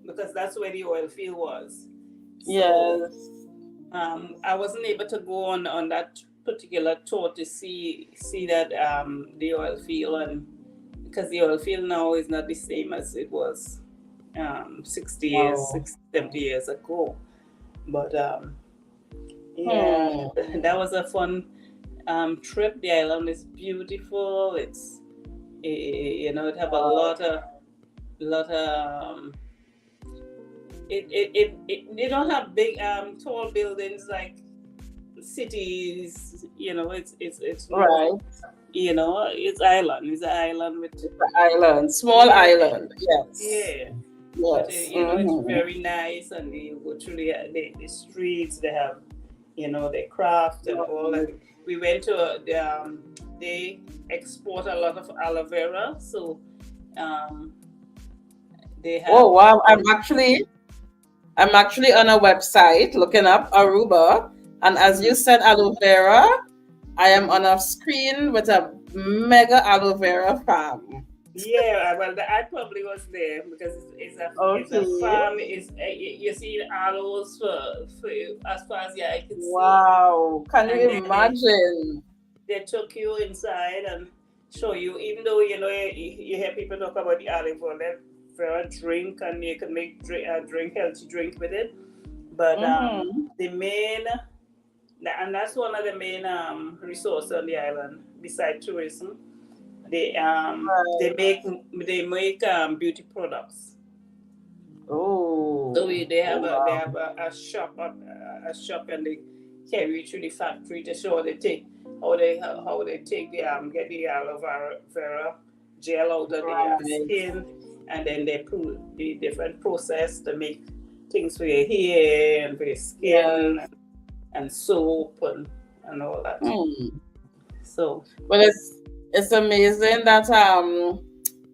because that's where the oil field was. So, yes. I wasn't able to go on that particular tour to see that the oil field, and because the oil field now is not the same as it was 60 years, 70 years ago. But yeah, that was a fun trip. The island is beautiful. It's it have a lot of they don't have big tall buildings like cities. It's right. It's island. It's an island with small island. Yes. Yeah. Yes. But it's very nice, and you go through the streets. They have their craft and all that. We went to they export a lot of aloe vera, so they have. Oh wow! I'm actually on a website looking up Aruba, and as you said, aloe vera, I am on a screen with a mega aloe vera farm. Yeah, well, I probably was there because it's a farm. You see aloes for as far as the eye can see. Wow! Can you imagine? They took you inside and show you. Even though you hear people talk about the aloe vera drink, and you can make healthy drink with it. But the main, and that's one of the main resources on the island besides tourism. They make beauty products. Oh. So they have a shop and they carry through the factory to show how they take the get the aloe vera gel out of the skin, and then they put the different process to make things for your hair and for your skin and soap and all that. So well, it's amazing that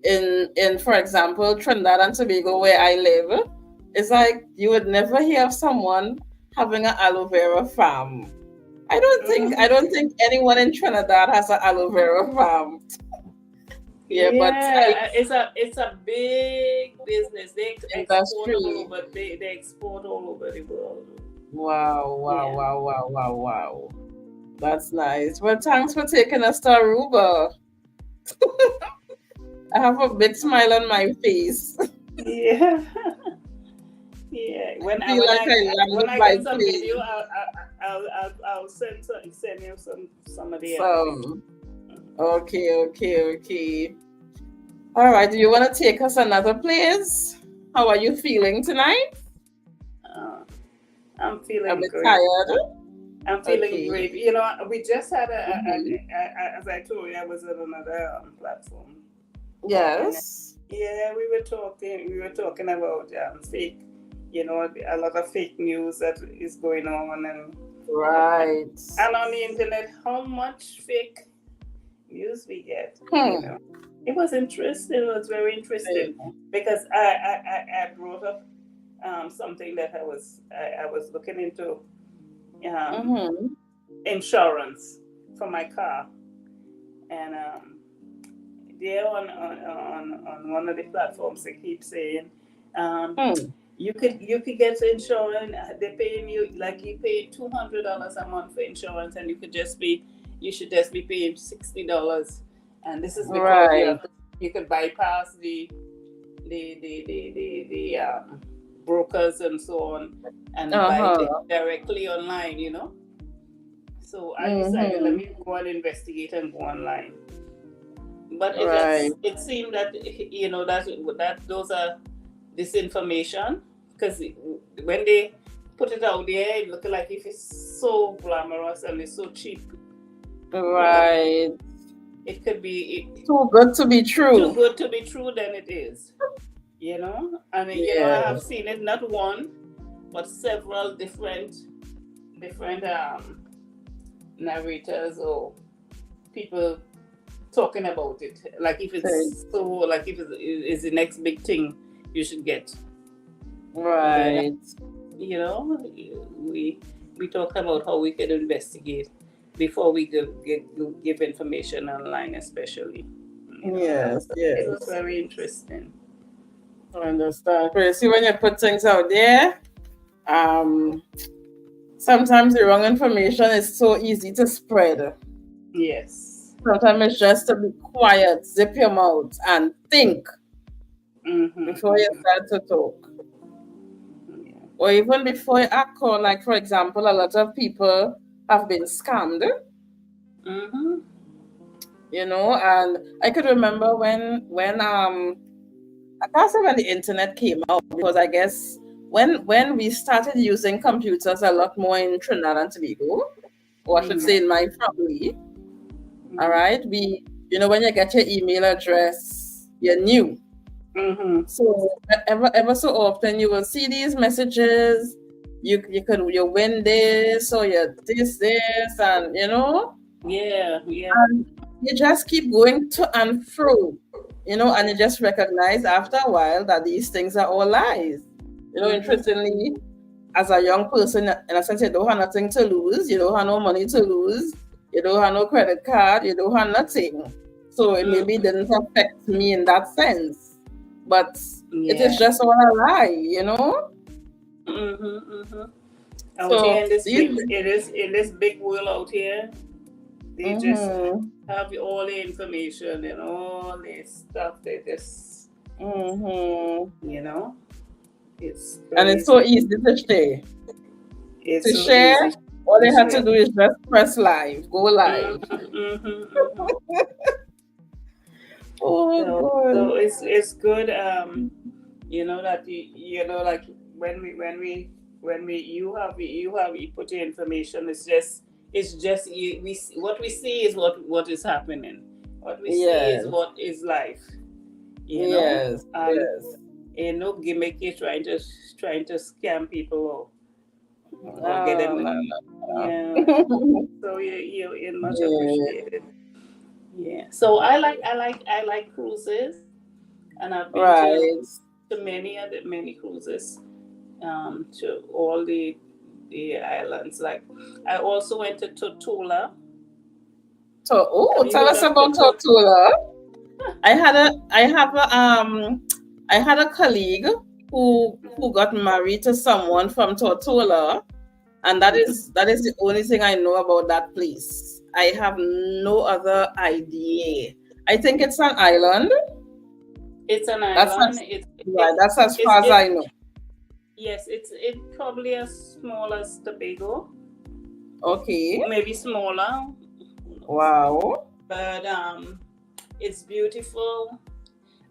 in for example Trinidad and Tobago, where I live, it's like you would never hear of someone having an aloe vera farm. I don't think anyone in Trinidad has an aloe vera farm. But it's a big business. They export all over the world. Wow. That's nice. Well, thanks for taking us to Aruba. I have a big smile on my face. Yeah. Yeah. When I get some video, I'll send you some of the. Okay. All right. Do you want to take us another place? How are you feeling tonight? I'm feeling a bit great. Tired. I'm feeling great. We just had as I told you, I was on another platform. Yes. We were talking about fake, a lot of fake news that is going on, and right. And on the internet, how much fake news we get. It was interesting. It was very interesting because I brought up something that I was looking into. Insurance for my car, and there on one of the platforms they keep saying you could get insurance. They're paying you like you pay $200 a month for insurance, and you should just be paying $60, and this is because you could bypass the brokers and so on, and buy it directly online, So I decided, let me go and investigate and go online. But it seemed that that those are disinformation because when they put it out there, it looks like if it's so glamorous and it's so cheap. Right. It could be too good to be true. Too good to be true, then it is. You know, and you know, I have seen it not one, but several different narrators or people talking about it. Like if it's like if it's the next big thing you should get. Right. You know, we talk about how we can investigate before we give information online, especially. You know, yes. It was very interesting. I understand. But see, when you put things out there, sometimes the wrong information is so easy to spread. Yes. Sometimes it's just to be quiet, zip your mouth, and think before you start to talk. Yeah. Or even before you act, or like for example, a lot of people have been scammed. You know, and I could remember when I can't say when the internet came out, because I guess when we started using computers a lot more in Trinidad and Tobago, or I should say in my family, all right, you know, when you get your email address, you knew. So ever so often you will see these messages, you win this, or you this, and you know. Yeah. And you just keep going to and fro, you know, and you just recognize after a while that these things are all lies. You know, interestingly, as a young person, in a sense, you don't have nothing to lose, you don't have no money to lose, you don't have no credit card, you don't have nothing. So it maybe didn't affect me in that sense. But it is just all a lie, you know? Out here in this big world out here, they just have all the information and all this stuff. They just, you know, it's and it's so easy to share. It's to share, all they have to do is just press live, go live. So it's good. You know that you know, like when you put your information, it's just what we see is what is happening. What we see is what is life. You know, you know, gimmicky trying to scam people or get them. Yeah. So you're much appreciated. Yeah. So I like cruises, and I've been to many cruises. To all the islands. Like I also went to Tortola. Tell us about Tortola. I had a colleague who got married to someone from Tortola, and that is the only thing I know about that place. I have no other idea. I think it's an island. It's an island. That's as far as I know. Yes, it's probably as small as Tobago. Okay. Maybe smaller. Wow. But it's beautiful.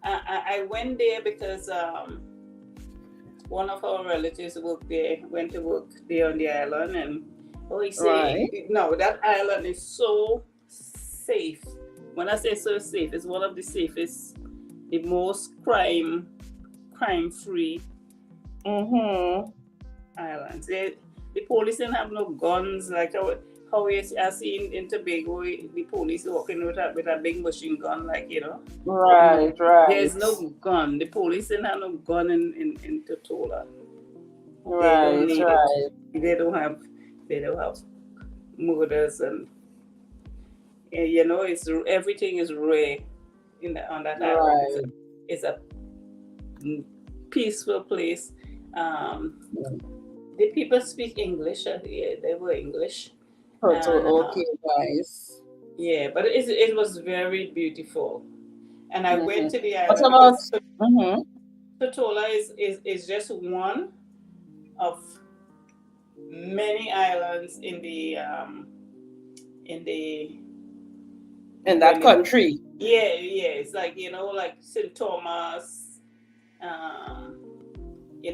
I went there because one of our relatives went to work there on the island, and he said, no, that island is so safe. When I say so safe, it's one of the safest, the most crime-free islands. The police didn't have no guns like how I seen in Tobago, the police walking with a big machine gun, like, you know. Right. There's no gun. The police didn't have no gun in Tortola. Right. They don't have murders, and you know, everything is rare on that island. It's a peaceful place. The people speak English. Yeah, they were English. Okay, guys. Yeah, but it was very beautiful. And I went to the island. What about Tortola is just one of many islands in that country. Yeah. It's like, you know, like St. Thomas.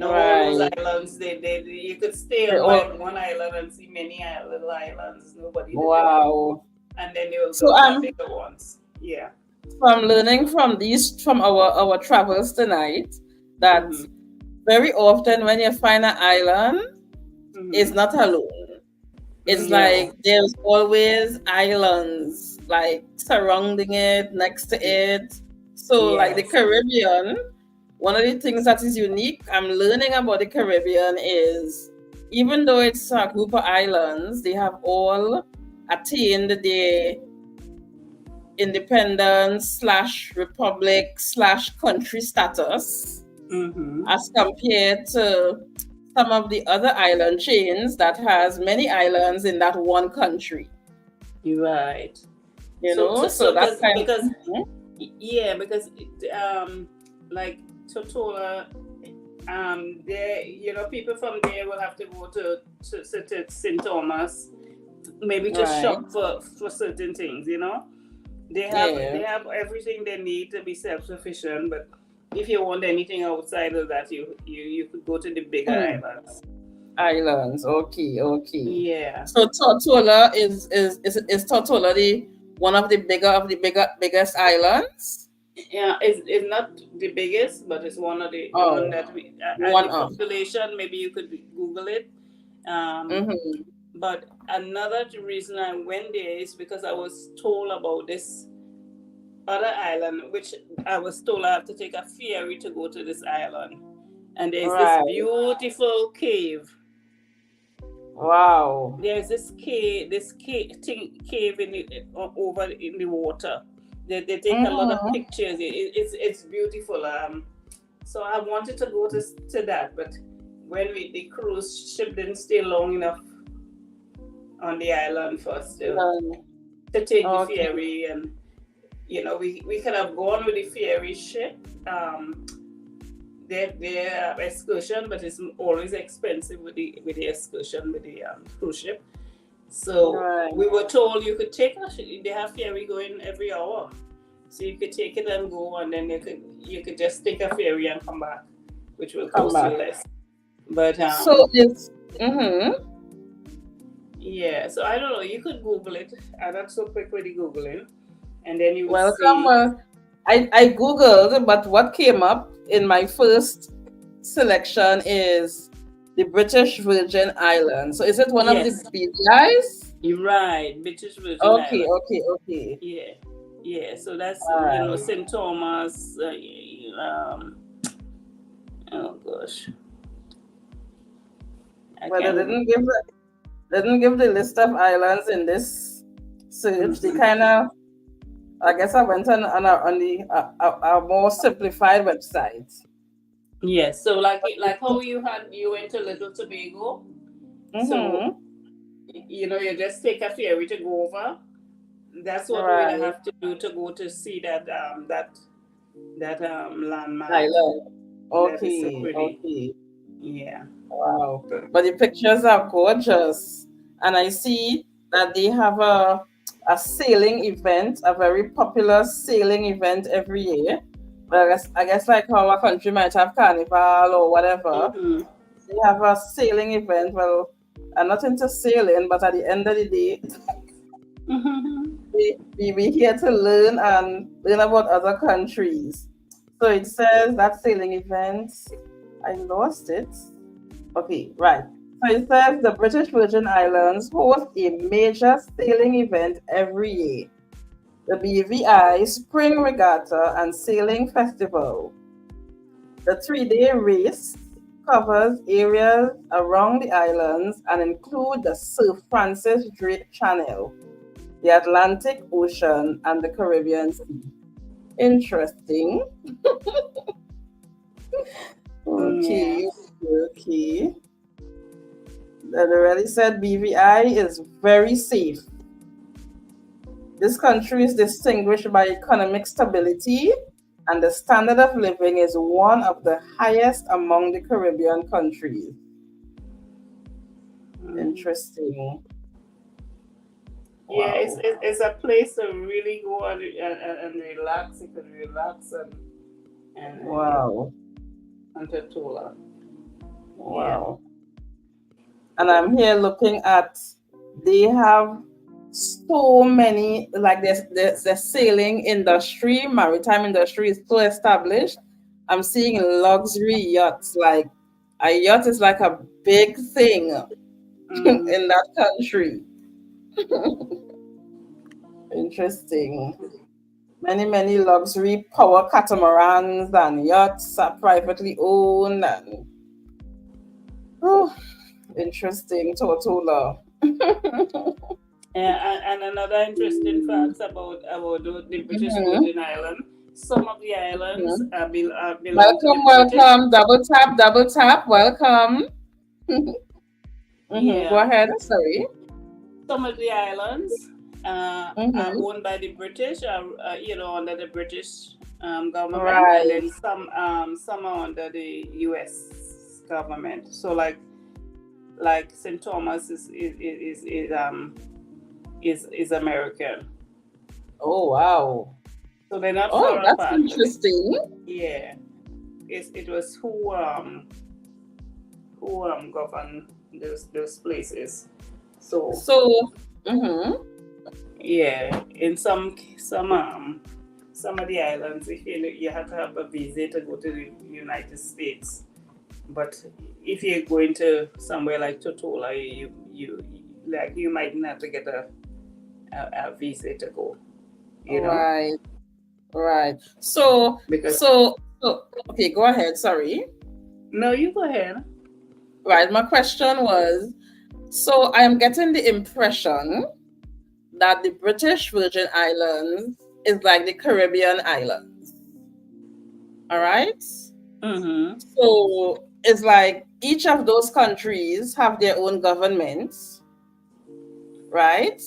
All those islands, they you could stay on one island and see many little islands, nobody there. Wow. And then you will go to the bigger ones. Yeah. So I'm learning from our travels tonight that very often when you find an island, it's not alone. It's like there's always islands like surrounding it, next to it. So like the Caribbean, one of the things that is unique I'm learning about the Caribbean is even though it's a group of islands, they have all attained their independence / republic / country status as compared to some of the other island chains that has many islands in that one country. Right. So that's because like Totola, there, people from there will have to go to St. Thomas, maybe just shop for certain things. They have everything they need to be self-sufficient, but if you want anything outside of that, you could go to the bigger islands. Islands, okay. Yeah. So Tortola is Tortola one of the biggest islands? Yeah, it's not the biggest, but it's one of the one that we the population. Maybe you could Google it. But another reason I went there is because I was told about this other island, which I was told I have to take a ferry to go to this island. And there's this beautiful cave. Wow. There's this cave over in the water. They take a lot of pictures. It's beautiful. So I wanted to go to that, but when the cruise ship didn't stay long enough on the island for us to take the ferry, and we could have gone with the ferry ship, their excursion, but it's always expensive with the excursion with the cruise ship. So we were told you could take they have ferry going every hour, so you could take it and go, and then you could just take a ferry and come back, which will cost you less. But so it's yeah, so I don't know. You could Google it. I'm not so quick with the Googling, and then you will see. I Googled, but what came up in my first selection is the British Virgin Islands. So is it one of the BVIs? You're right, British Virgin Islands. Okay. Yeah. So that's St. Thomas. Oh gosh. Well, they didn't give the list of islands in this search. They kind of, I guess I went on a more simplified website. Yes, so like how you went to Little Tobago. So you just take a ferry to go over. That's what we're gonna have to do to go to see that landmark. Island. Okay. Yeah. Wow. But the pictures are gorgeous. And I see that they have a sailing event, a very popular sailing event every year. But I guess like how a country might have carnival or whatever. They have a sailing event. Well, I'm not into sailing, but at the end of the day, we're here to learn about other countries. So it says that sailing event, I lost it. Okay, right. So it says the British Virgin Islands host a major sailing event every year. The BVI Spring Regatta and Sailing Festival. The 3-day race covers areas around the islands and include the Sir Francis Drake Channel, the Atlantic Ocean, and the Caribbean Sea. Interesting. Okay. They already said BVI is very safe. This country is distinguished by economic stability, and the standard of living is one of the highest among the Caribbean countries. Interesting. Yeah, it's a place to really go and relax. You can relax and wow. And Totola. Wow. And I'm here looking at, they have so many, like the sailing industry, maritime industry is so established. I'm seeing luxury yachts. Like a yacht is like a big thing in that country. Interesting. Many luxury power catamarans and yachts are privately owned. And interesting, Tortola. And another interesting fact about the British Virgin Islands. Some of the islands belong to the Welcome. Double tap. Welcome. Yeah. Go ahead. Sorry. Some of the islands are owned by the British, under the British government, Right. and then some are under the U.S. government. So like St. Thomas is American. Oh wow. So they're not far apart. That's interesting. Yeah. It was who governed those places. So yeah, in some of the islands, if you have to have a visa to go to the United States, but if you're going to somewhere like Totola, you might not have to get a visa to go. You know? Right. So okay, go ahead. Sorry. No, you go ahead. Right. My question was, so I am getting the impression that the British Virgin Islands is like the Caribbean islands. All right? So it's like each of those countries have their own governments, right?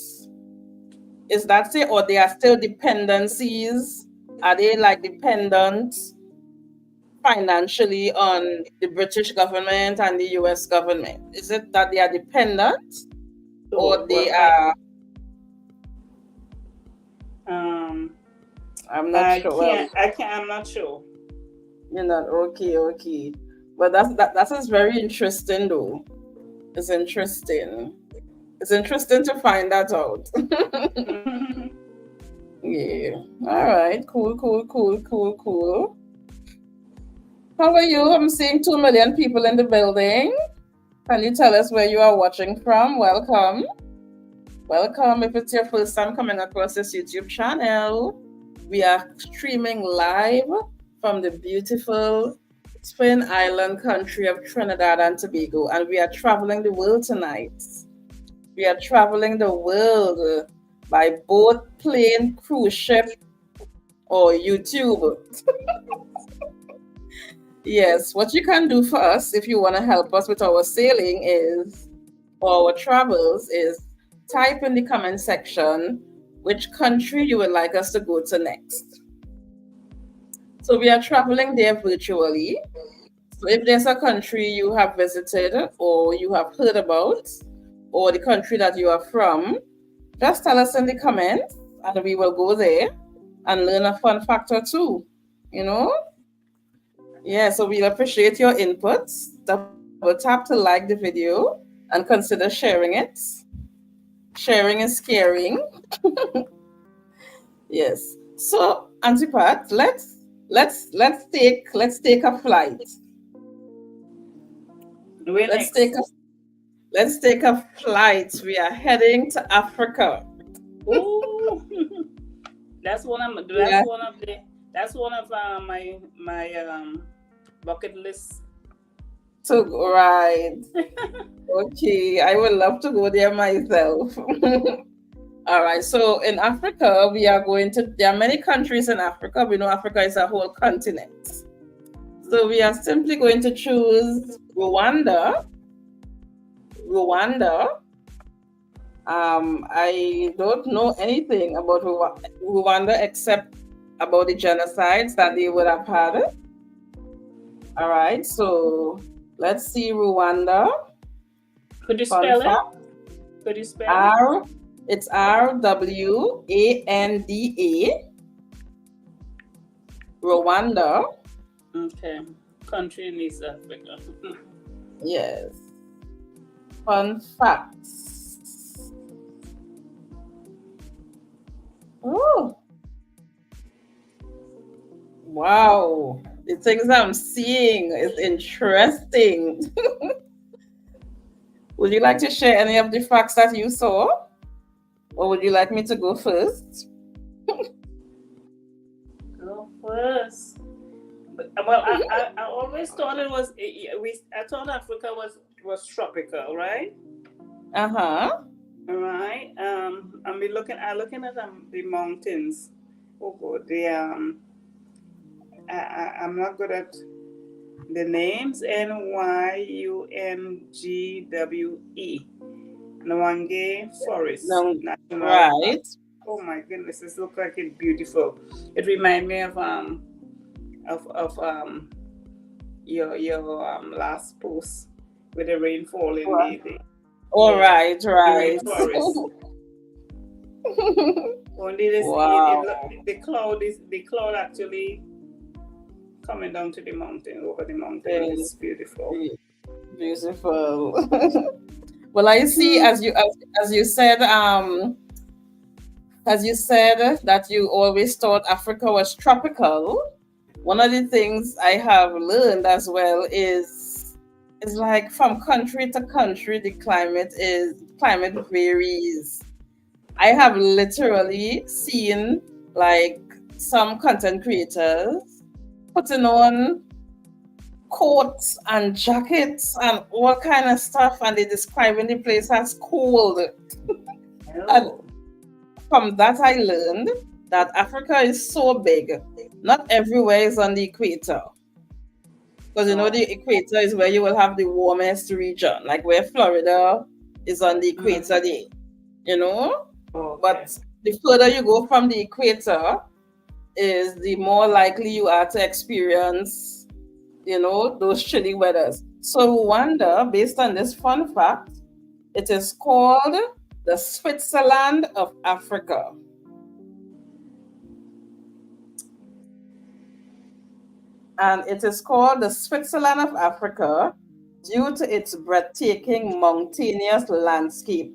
Is that it? Or they are still dependencies? Are they like dependent financially on the British government and the US government? Is it that they are dependent or they are... I'm not sure. I'm not sure. You're not okay. But that is very interesting though. It's interesting. It's interesting to find that out. Yeah. All right. Cool. How are you? I'm seeing 2 million people in the building. Can you tell us where you are watching from? Welcome. If it's your first time coming across this YouTube channel, we are streaming live from the beautiful Twin Island country of Trinidad and Tobago, and we are traveling the world tonight. We are traveling the world by boat, plane, cruise ship, or YouTube. Yes, what you can do for us if you want to help us with our sailing or our travels is type in the comment section which country you would like us to go to next. So we are traveling there virtually. So if there's a country you have visited or you have heard about, or the country that you are from, just tell us in the comments and we will go there and learn a fun fact or two, Yeah, so we'll appreciate your inputs. Double tap to like the video and consider sharing it. Sharing is caring. Yes. So, Auntie Pat, let's take a flight. Let's take a flight. We are heading to Africa. Ooh. That's one of my bucket list. Right. Okay, I would love to go there myself. All right, so in Africa, there are many countries in Africa. We know Africa is a whole continent. So we are simply going to choose Rwanda. I don't know anything about Rwanda except about the genocides that they would have had. All right, so let's see Rwanda. Could you spell it? It's Rwanda. Rwanda. Okay. Country in East Africa. Yes. Fun facts. Oh, wow. The things I'm seeing is interesting. Would you like to share any of the facts that you saw? Or would you like me to go first? Go first. Well, I always thought it was. I thought Africa was tropical, right? Uh-huh. All right. I'm looking at the mountains. Oh God, I'm not good at the names. Nyungwe. Nwange Forest No, National Park. right. Oh my goodness, this looks like it's beautiful. It reminds me of your last post with the rainfall in All right, the right. rainforest. Only this Wow. the cloud actually coming down to the mountain over the mountain. It's beautiful. Beautiful. Well, I see as you said that you always thought Africa was tropical. One of the things I have learned as well is like from country to country the climate varies. I have literally seen like some content creators putting on coats and jackets and all kind of stuff, and they describing the place as cold. And from that I learned that Africa is so big. Not everywhere is on the equator. Because the equator is where you will have the warmest region, like where Florida is on the equator there. But the further you go from the equator is the more likely you are to experience those chilly weathers. So Rwanda, based on this fun fact, it is called the Switzerland of Africa. And it is called the Switzerland of Africa due to its breathtaking mountainous landscape.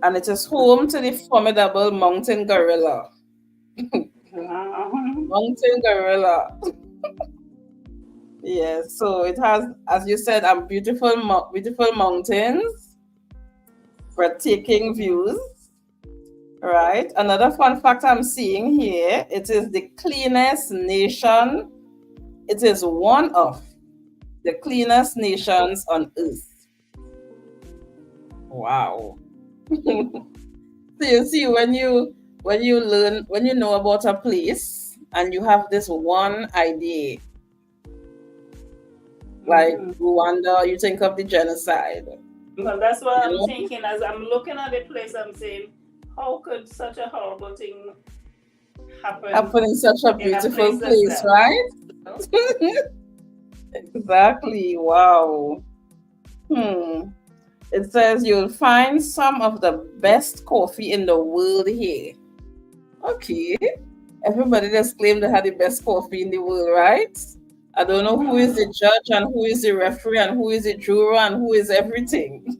And it is home to the formidable mountain gorilla. Mountain gorilla. Yes, so it has, as you said, beautiful mountains, breathtaking views. Right. Another fun fact I'm seeing here, it is the cleanest nation. It is one of the cleanest nations on earth. Wow. So you see, when you know about a place and you have this one idea, like Rwanda, you think of the genocide. Well, that's what I'm thinking. As I'm looking at the place, I'm saying, how could such a horrible thing happen in such a beautiful place, right? Exactly. Wow. It says you'll find some of the best coffee in the world here. Okay. Everybody just claimed they had the best coffee in the world, right? I don't know who is the judge and who is the referee and who is the juror and who is everything.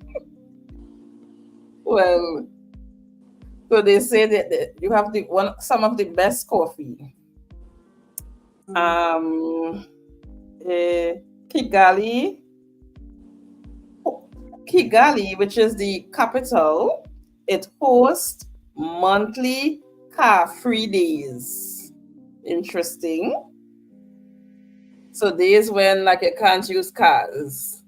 Well, so they say that you have some of the best coffee. Kigali, which is the capital, it hosts monthly car-free days. Interesting. So days when you can't use cars.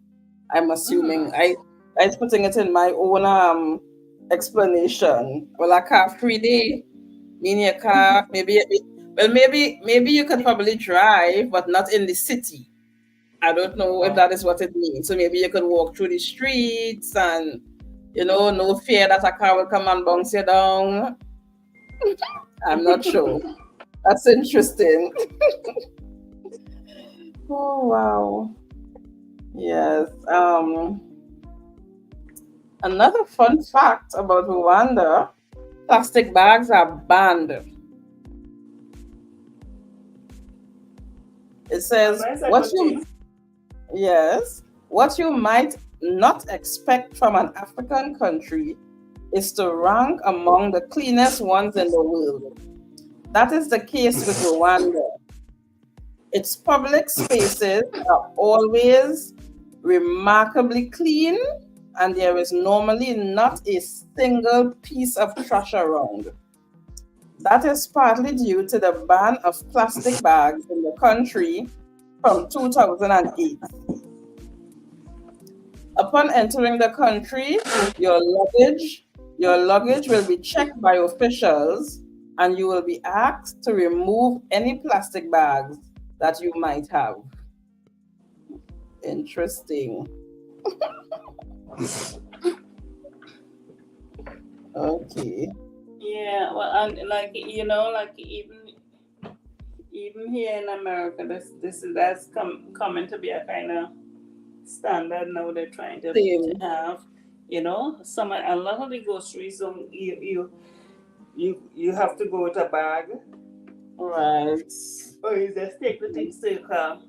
I'm assuming. I was putting it in my own explanation. Well, a car-free day, meaning your car, maybe you could probably drive, but not in the city. I don't know if that is what it means. So maybe you could walk through the streets and, no fear that a car will come and bounce you down. I'm not sure. That's interesting. Oh, wow. Yes. Another fun fact about Rwanda, plastic bags are banned. It says what you might not expect from an African country is to rank among the cleanest ones in the world. That is the case with Rwanda. Its public spaces are always remarkably clean, and there is normally not a single piece of trash around. That is partly due to the ban of plastic bags in the country from 2008. Upon entering the country, your luggage will be checked by officials, and you will be asked to remove any plastic bags that you might have. Interesting. Okay. Yeah, well, and like like even here in America, that's coming to be a kind of standard now. They're trying to have, a lot of the groceries you have to go with a bag. Right. Or you just take the things to your car.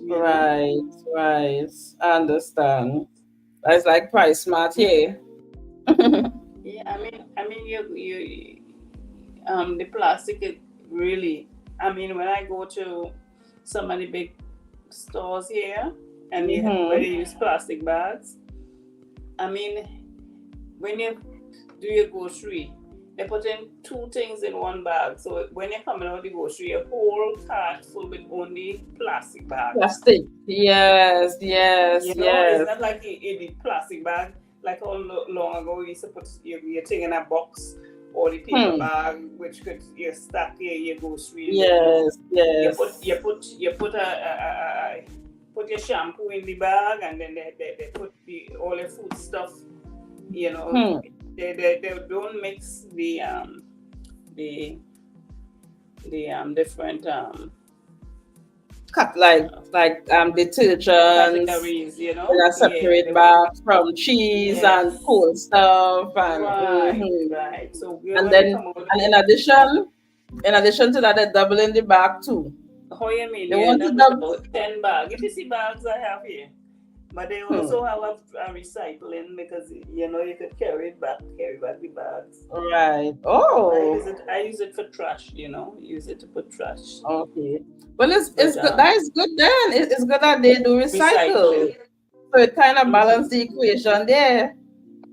Right. I understand. That's like Price Smart here. Yeah, I mean, you the plastic is really. I mean, when I go to some of the big stores here, and where they use plastic bags, I mean, when you do your grocery, they put in 2 things in one bag. So when you're coming out the grocery, a whole cart full with only plastic bags. Plastic. Yes. It's not like a plastic bag. Like how long ago you used to put your thing in a box or the paper bag, which could you stack your groceries. Yes. You put your shampoo in the bag, and then they put all the food stuff. They don't mix the different cut like detergents, categories, in a separate bag from cheese and cold stuff, and right. So and in addition to that, they double in the bag too. How you mean? They want to double 10 bags. If you see bags I have here, but they also have a recycling, because you could carry back the bags. Right. Oh. I use it for trash. Use it to put trash. Okay. Well, it's good. That is good then. It's good that they do recycle. So it kind of balances the equation there.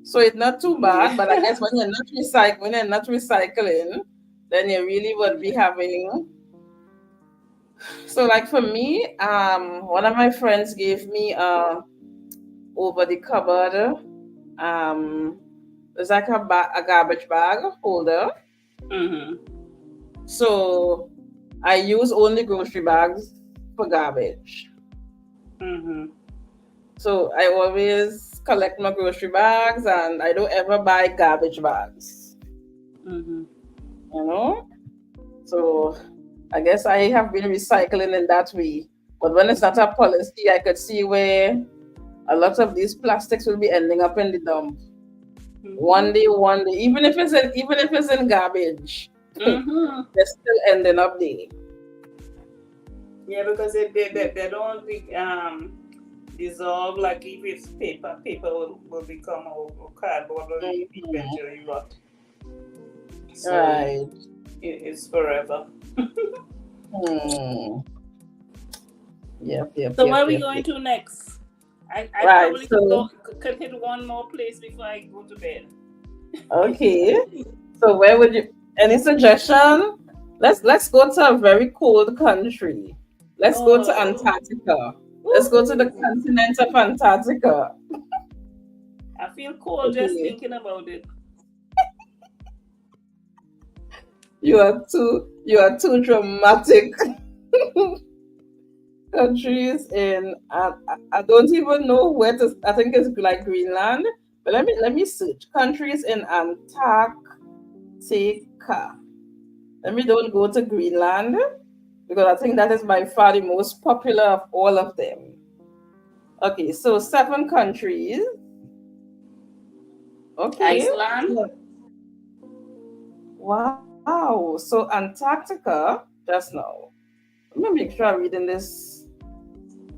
So it's not too bad. But I guess when you're not recycling, then you really would be having. So like for me, one of my friends gave me over the cupboard, it's like a garbage bag holder. So I use only grocery bags for garbage. So I always collect my grocery bags, and I don't ever buy garbage bags. So I guess I have been recycling in that way. But when it's not a policy, I could see where a lot of these plastics will be ending up in the dump. One day, even if it's in garbage, they're still ending up there. Yeah, because they don't dissolve. Like if it's paper will become a cardboard or eventually rot. So right. It's forever. Yep. So where are we going to next? I probably could hit one more place before I go to bed. Okay. So where would you? Any suggestion? Let's go to a very cold country. Let's go to Antarctica. Let's go to the continent of Antarctica. I feel cold just thinking about it. You are too dramatic. Countries in I don't even know where to. I think it's like Greenland. But let me search countries in Antarctica. Let me don't go to Greenland, because I think that is by far the most popular of all of them. Okay, so 7 countries. Okay. Iceland. Wow. So Antarctica just now. Let me make sure I'm reading this.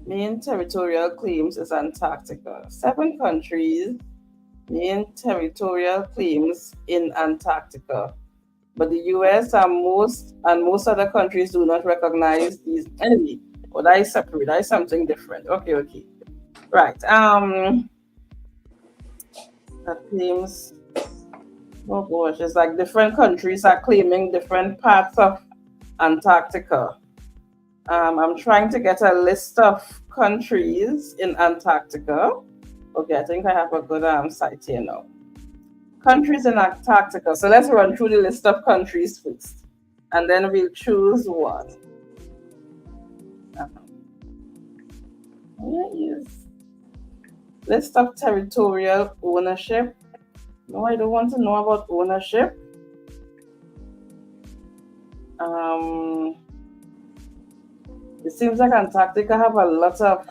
Main territorial claims is Antarctica. 7 countries, main territorial claims in Antarctica. But the US and most other countries do not recognize these. Anyway, but I separate. I something different. Okay. Right. That claims. Oh gosh, it's like different countries are claiming different parts of Antarctica. I'm trying to get a list of countries in Antarctica. Okay, I think I have a good site here now. Countries in Antarctica. So let's run through the list of countries first, and then we'll choose one. Where is list of territorial ownership? No, I don't want to know about ownership. It seems like Antarctica have a lot of.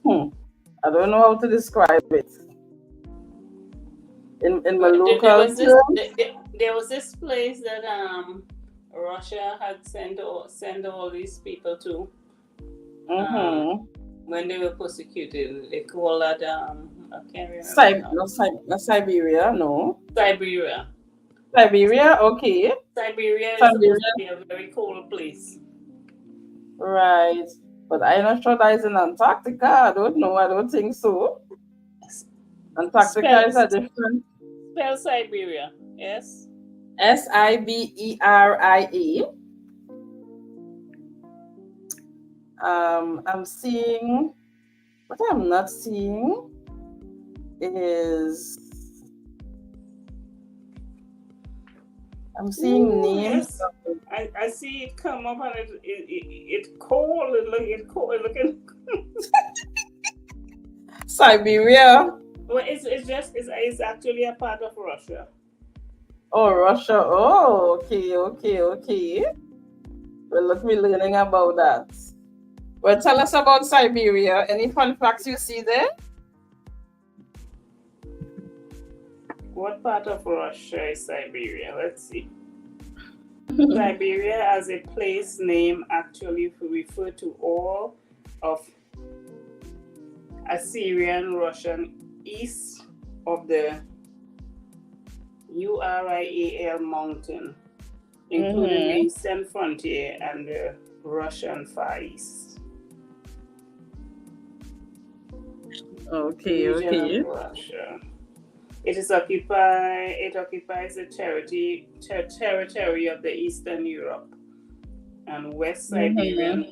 I don't know how to describe it. In my local there was this place that Russia had sent all these people to when they were persecuted. They call that I can't remember. Not Siberia, no. Siberia. Siberia, okay. Siberia is supposed to be a very cold place. Right. But I'm not sure that is in Antarctica. I don't know. I don't think so. Antarctica is a different. Spell Siberia. Yes. Siberia. I'm seeing. What I'm not seeing is. I'm seeing names. Yes. I see it come up and it cold. It cold looking. Siberia. Well, it's actually a part of Russia. Oh, Russia. Oh, okay. Well, look, we're learning about that. Well, tell us about Siberia. Any fun facts you see there? What part of Russia is Siberia? Let's see. Siberia as a place name actually refer to all of Assyrian Russian east of the Ural mountain, including the eastern frontier and the Russian Far East. Okay. Russia. It occupies the territory of the Eastern Europe and West Siberian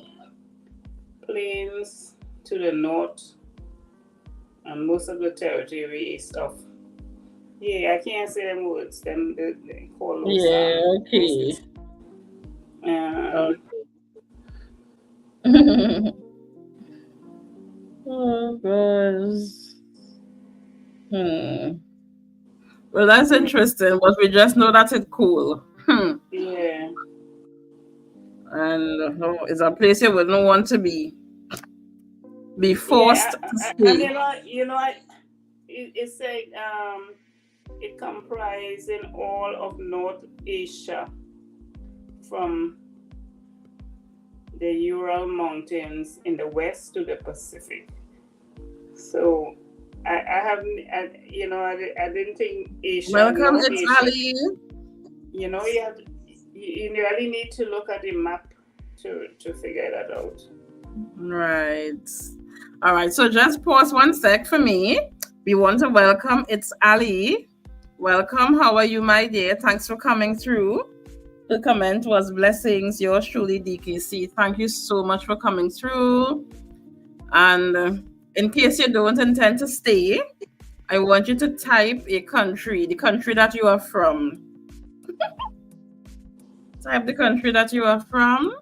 plains to the north, and most of the territory east of. Yeah, I can't say them words. Them they call those. Okay. Oh gosh. Well, that's interesting, but we just know that it's cool. Yeah. And it's a place you wouldn't want to be forced to stay. And it's like it comprises all of North Asia from the Ural Mountains in the west to the Pacific. So I didn't think Asia. Welcome, it's Ali. You really need to look at the map to figure that out. Right. All right. So just pause one sec for me. We want to welcome it's Ali. Welcome. How are you, my dear? Thanks for coming through. The comment was blessings. Yours truly, DKC. Thank you so much for coming through. And in case you don't intend to stay, I want you to type a country, the country that you are from. Type the country that you are from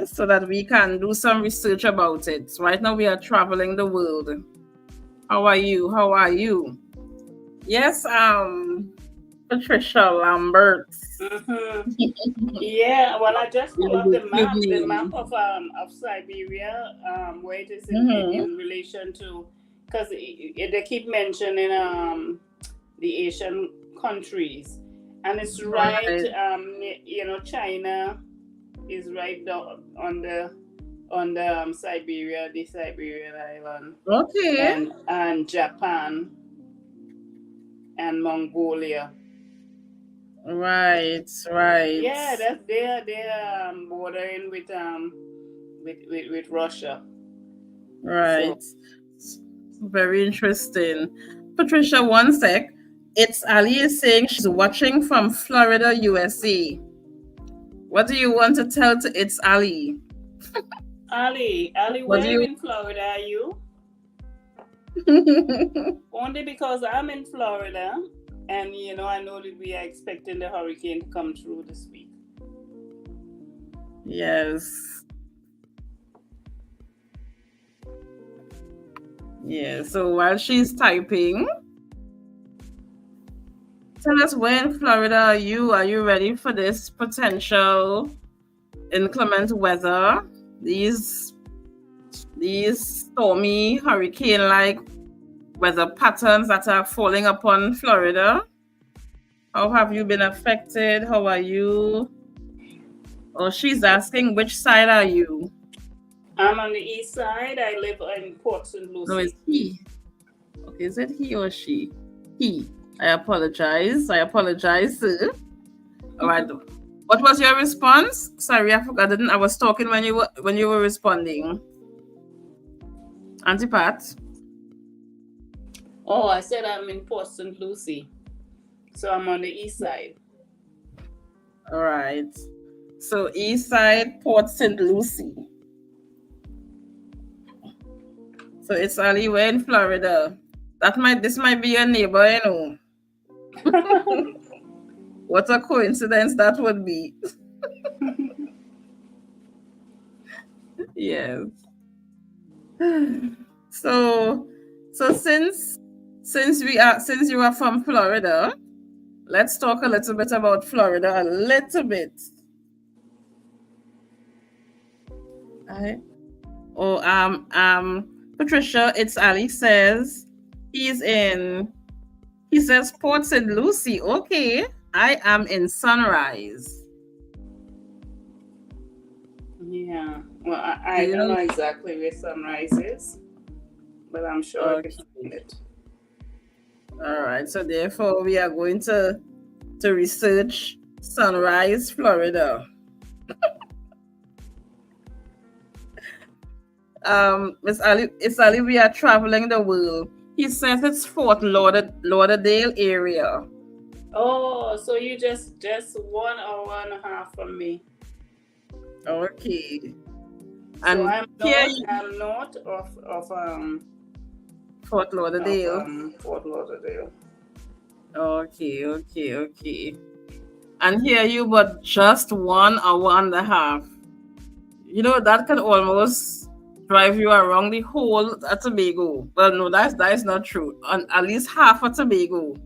so that we can do some research about it. Right now we are traveling the world. How are you? Yes, Patricia Lambert. Yeah, well, I just pulled up the map of Siberia, where it is in relation to, because they keep mentioning the Asian countries, and it's right, China, is right down on the Siberia, the Siberian island. Okay. And Japan and Mongolia. Right. Yeah, that's they're bordering with Russia. Right. So, very interesting. Patricia, one sec. It's Ali is saying she's watching from Florida, USA. What do you want to tell to It's Ali? Ali, where in Florida are you? Only because I'm in Florida, and I know that we are expecting the hurricane to come through this week. Yes. Yeah, so while she's typing, tell us where in Florida are you? Are you ready for this potential inclement weather? These stormy hurricane-like weather patterns that are falling upon Florida? How have you been affected? How are you? Oh, she's asking, which side are you? I'm on the east side. I live in Port St. Lucie. No, it's he. Okay, is it he or she? He. I apologize, sir. All right. What was your response? Sorry, I forgot. I was talking when you were responding. Auntie Pat. Oh, I said I'm in Port St. Lucie. So I'm on the east side. All right. So east side, Port St. Lucie. So it's Ali, we're in Florida. This might be your neighbor, What a coincidence that would be. Yes. So since you are from Florida, let's talk a little bit about Florida. A little bit. Patricia, it's Ali says he says Port St. Lucie. Okay, I am in Sunrise. Yeah, well, I don't know exactly where Sunrise is, but I'm sure I can find it. All right, so therefore we are going to research Sunrise, Florida. Miss Ali, it's Ali, we are traveling the world. He says it's Fort Lauderdale area. Oh, so you just 1 hour and a half from me. Okay. And so I'm north of Fort Lauderdale. Fort Lauderdale. Okay. And here you but just 1 hour and a half. That could almost drive you around the whole Tobago. Well, no, that is not true. On at least half of Tobago.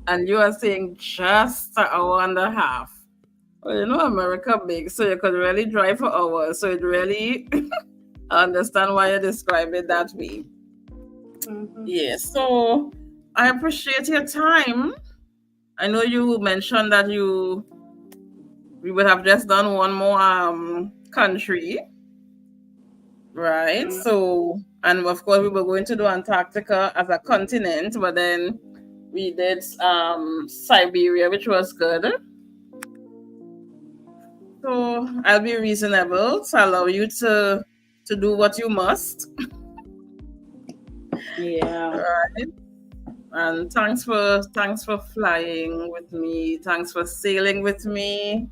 And you are saying just an hour and a half. Well, America big, so you could really drive for hours. So it really, I understand why you describe it that way. Mm-hmm. Yeah, so I appreciate your time. I know you mentioned that we would have just done one more country, right? Mm-hmm. So, and of course we were going to do Antarctica as a continent, but then we did Siberia, which was good. So I'll be reasonable to allow you to do what you must. Yeah. Right. And thanks for flying with me. Thanks for sailing with me.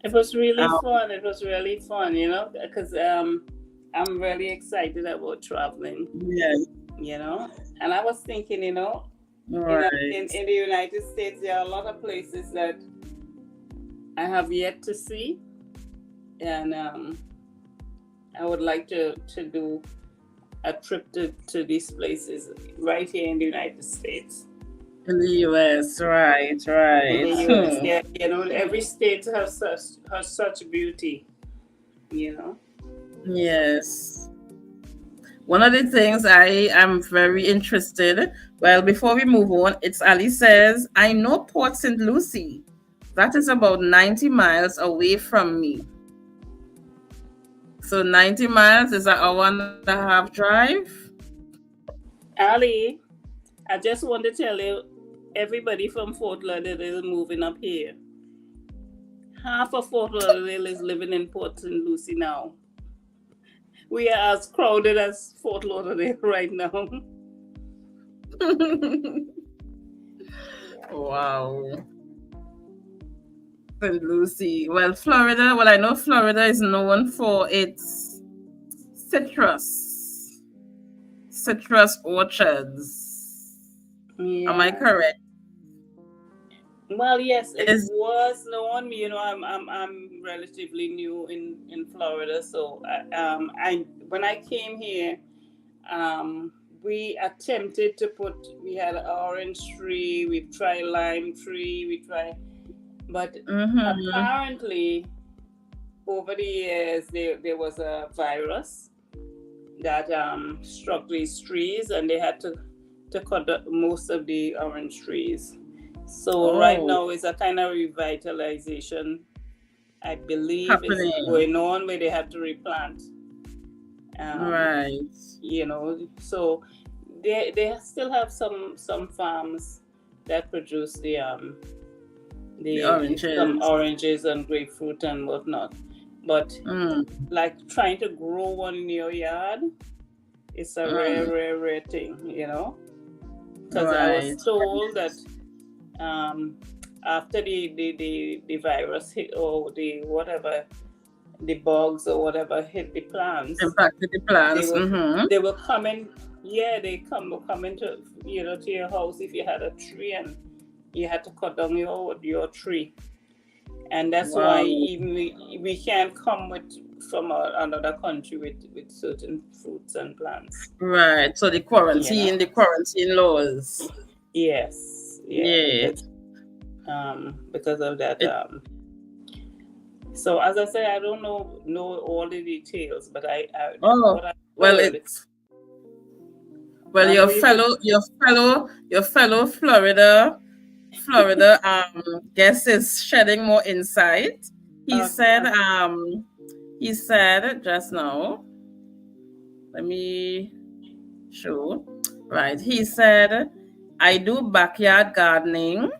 It was really fun. It was really fun, because I'm really excited about traveling. Yeah. And I was thinking, right. in the United States, there are a lot of places that I have yet to see, and I would like to do a trip to these places right here in the United States. In the US, right. In the US, every state has such beauty, Yes. One of the things I am very interested. Well, before we move on, it's Ali says, I know Port St. Lucie. That is about 90 miles away from me. So 90 miles is an hour and a half drive. Ali, I just want to tell you, everybody from Fort Lauderdale is moving up here. Half of Fort Lauderdale is living in Port St. Lucie now. We are as crowded as Fort Lauderdale right now. Wow. St. Lucie. Well, Florida, I know Florida is known for its citrus orchards. Yeah. Am I correct? Well, yes, it was known. You know, I'm relatively new in Florida, so when I came here, we attempted to we had an orange tree, we tried lime tree, but apparently over the years there was a virus that struck these trees, and they had to cut most of the orange trees. So right now it's a kind of revitalization, I believe, is going on, where they have to replant. Right. You know, so they still have some farms that produce the oranges. Some oranges and grapefruit and whatnot. But like trying to grow one in your yard, it's a rare thing, you know. Because I was told that after the virus hit, or the bugs or whatever hit the plants, impacted the plants, they were coming. Yeah, they come into, you know, to your house if you had a tree, and you had to cut down your tree. And that's why even we can't come from another country with certain fruits and plants. Right. So the quarantine laws. Yes. Yeah. Because of that. So as I said, I don't know all the details, but your fellow Florida guest is shedding more insight. He said just now, let me show. Right. He said, I do backyard gardening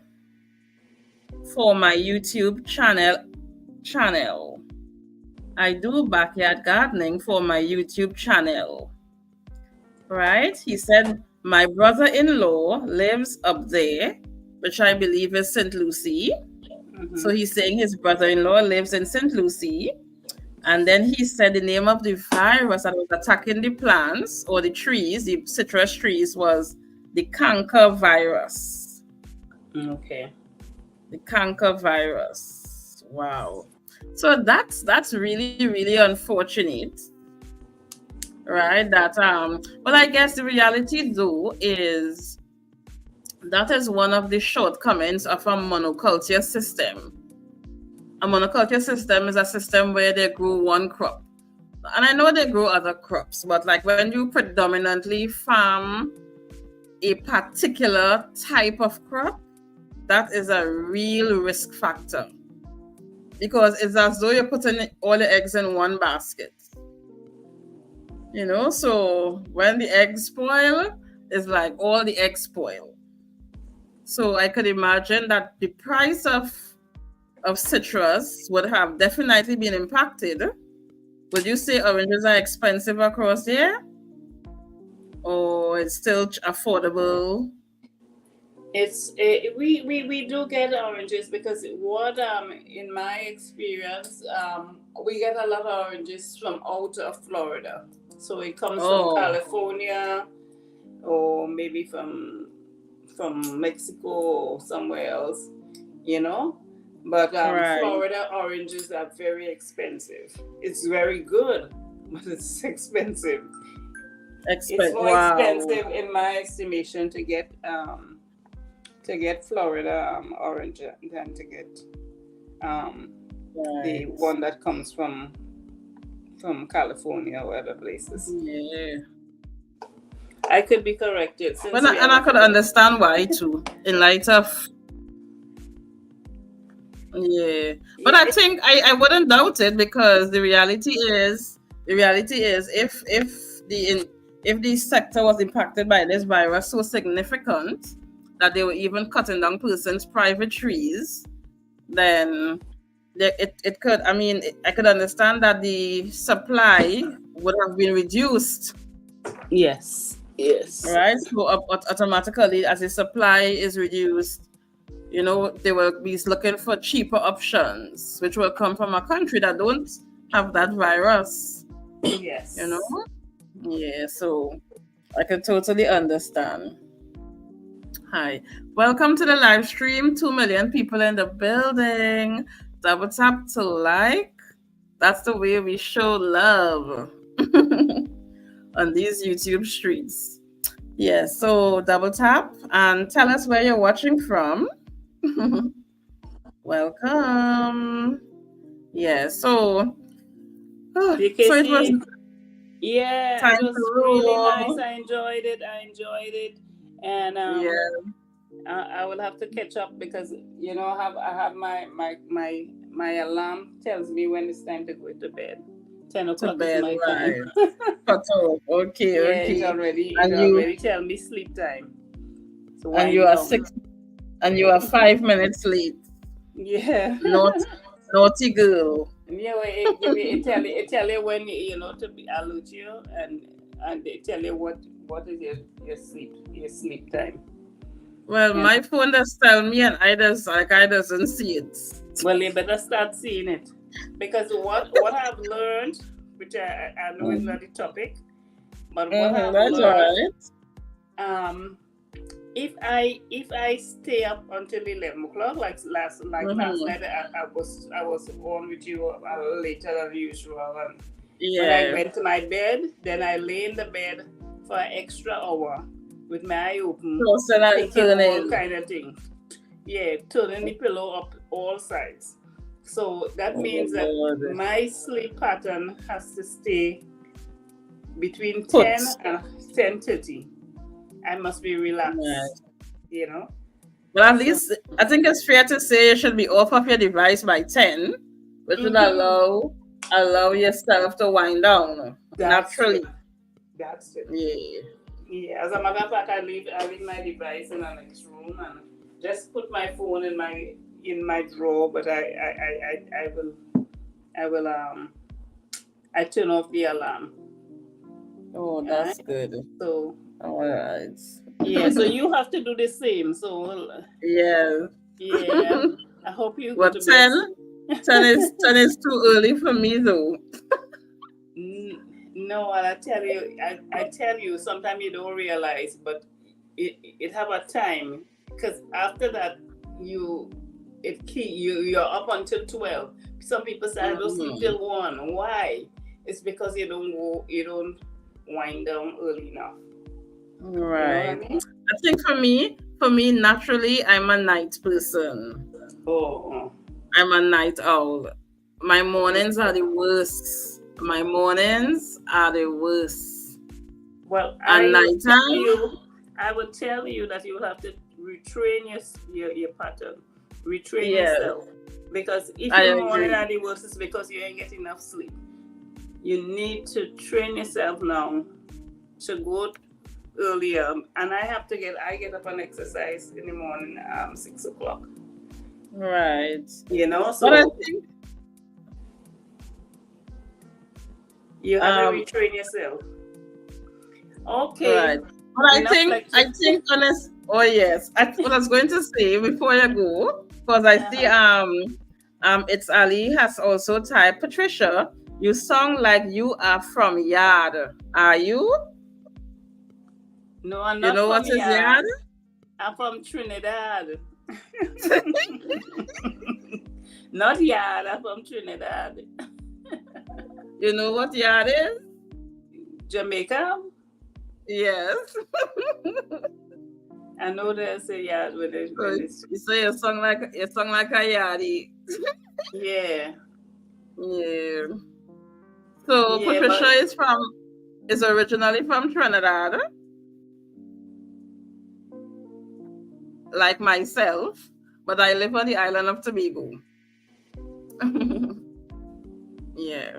for my YouTube channel. I do backyard gardening for my YouTube channel. Right? He said, my brother-in-law lives up there, which I believe is St. Lucie. So he's saying his brother-in-law lives in St. Lucie. And then he said the name of the virus that was attacking the plants or the trees, the citrus trees, was the canker virus. Okay. The canker virus. Wow. So that's really, really unfortunate. Right? That well, I guess the reality though is that is one of the shortcomings of a monoculture system. A monoculture system is a system where they grow one crop. And I know they grow other crops, but like when you predominantly farm a particular type of crop, that is a real risk factor. Because it's as though you're putting all the eggs in one basket. You know, so when the eggs spoil, it's like all the eggs spoil. So I could imagine that the price of citrus would have definitely been impacted. Would you say oranges are expensive across here? Or it's still affordable? We do get oranges, because in my experience, we get a lot of oranges from out of Florida. So it comes from California, or maybe from Mexico or somewhere else, you know. But Florida oranges are very expensive. It's very good, but it's expensive. It's more expensive in my estimation to get Florida orange than to get the one that comes from California or other places. Yeah. I could be corrected. And I could understand why too, in light of Yeah, but I think I wouldn't doubt it, because the reality is if the sector was impacted by this virus so significant that they were even cutting down persons' private trees, then it could, I mean, I could understand that the supply would have been reduced. Yes. Right, so automatically, as the supply is reduced, they will be looking for cheaper options, which will come from a country that don't have that virus. Yes. Yeah, so I can totally understand. Hi, welcome to the live stream. 2 million people in the building. Double tap to like. That's the way we show love on these YouTube streets. Yeah, so double tap and tell us where you're watching from. Welcome. Yeah, so DKC, so it was it was really nice. I enjoyed it, and I will have to catch up, because I have my alarm tells me when it's time to go to bed. 10 o'clock is my time. Okay. It already tell me sleep time. So and you are 6 and you are 5 minutes late. Yeah. Naughty girl. Yeah, it tell you when to be alert you, and they tell you what is your sleep time. Well, my phone does tell me, and I doesn't see it. Well, you better start seeing it, because what I've learned, which I know is not the topic, but what I've learned, right. If I stay up until 11 o'clock, like last night, I was on with you a little later than usual, and when I went to my bed, then I lay in the bed for an extra hour with my eye open, thinking all kind of thing. Yeah, turning the pillow up all sides. So that means that my sleep pattern has to stay between 10 and 10:30. I must be relaxed, Well, at least I think it's fair to say you should be off of your device by 10, which would allow yourself to wind down naturally. That's it. Yeah. Yeah. As a matter of fact, I leave my device in the next room and just put my phone in my drawer. But I turn off the alarm. Oh, that's good. So. All right. Yeah, so you have to do the same. So yeah. I hope you. But 10 is too early for me, though. No, I tell you, sometimes you don't realize, but it have a time, because after that you're up until 12. Some people say I don't sleep till 1. Why? It's because you don't wind down early enough. Right. You know what I mean? I think for me, naturally, I'm a night person. Oh. I'm a night owl. My mornings are the worst. Well, I would tell you that you have to retrain your pattern. Retrain yourself. Because if your morning are the worst, it's because you ain't getting enough sleep. You need to train yourself now to go earlier, and I get up and exercise in the morning, 6 o'clock. Right. So but I think you have to retrain yourself. Okay. Right. But I think honest. Oh yes. What I was going to say before you go, because I see it's Ali has also typed, Patricia, you sound like you are from Yard. Are you? No, I'm not. You know what is Yard? I'm from Trinidad. Not Yard, I'm from Trinidad. You know what Yard is? Jamaica? Yes. I know there's a Yard with it. So you sound like a Yardie. Yeah. Yeah. So Patricia is originally from Trinidad. Like myself, but I live on the island of Tobago. Yeah.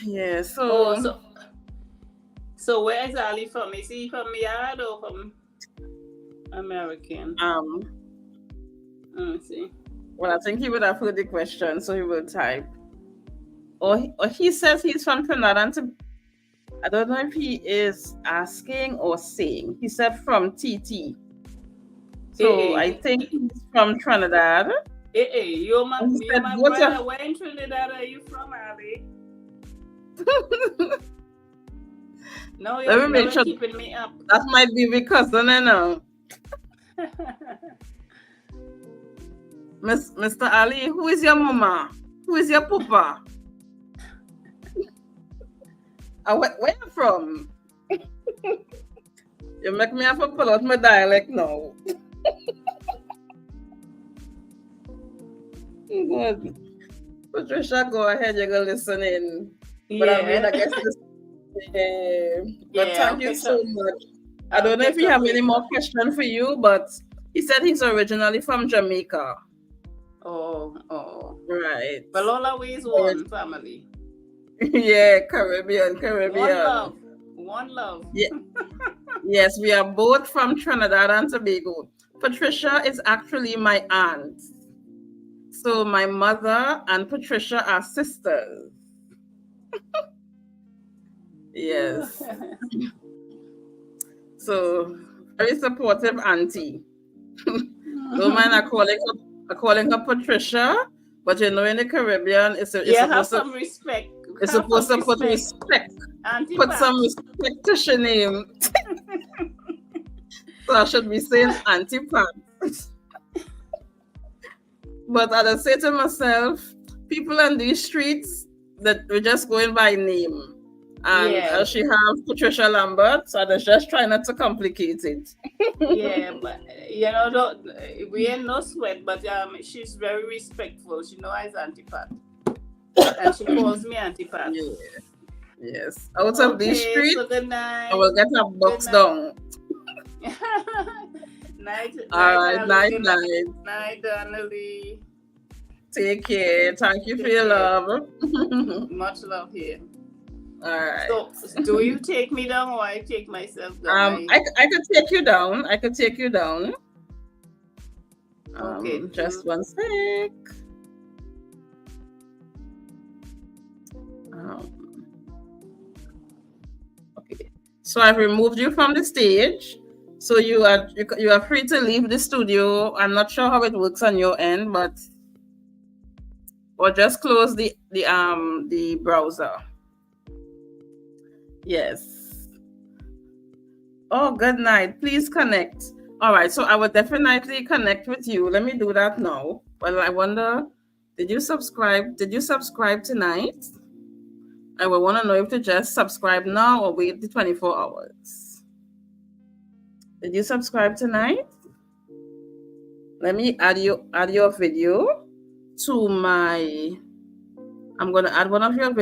Yeah. So. So where is Ali from? Is he from Yard or from American? Let me see. Well, I think he would have heard the question, so he will type. Or he says he's from Trinidad and Tobago. I don't know if he is asking or saying. He said from TT. So I think he's from Trinidad. You're my brother. Where in Trinidad are you from, Ali? No, you're never keeping me up. That might be because I don't know. Mr. Ali, who is your mama? Who is your papa? Where you from? You make me have to pull out my dialect now. Good. Patricia, go ahead, you go listen in. But I mean, I guess this. But thank you so much. I don't know if we have any more questions for you, but he said he's originally from Jamaica. Oh. Right. But always one family. Yeah, Caribbean. One love. Yeah. Yes, we are both from Trinidad and Tobago. Patricia is actually my aunt. So my mother and Patricia are sisters. Yes. So very supportive auntie. Don't mind I calling her Patricia, but you know in the Caribbean it's have some respect. It's supposed to put respect. Put some respect to your name. So I should be saying Auntie Pat. But I say to myself, people on these streets that we're just going by name. And she have Patricia Lambert, so they're just trying not to complicate it. But we ain't no sweat, but she's very respectful. She knows I'm Auntie Pat. And she calls me Auntie Pat. Yeah. Yes. Out of these streets, so I will get a box down. Night. Night. Night, Donnelly. Take care. Thank you for your love. Much love here. All right. So, do you take me down or I take myself down? I could take you down. Okay. Just one sec. Okay. So I've removed you from the stage. So you are free to leave the studio. I'm not sure how it works on your end, or just close the browser. Yes. Oh, good night. Please connect. All right. So I will definitely connect with you. Let me do that now. Well, I wonder, did you subscribe? Did you subscribe tonight? I will want to know if to just subscribe now or wait the 24 hours. Did you subscribe tonight? Let me add your video to my. I'm gonna add one of your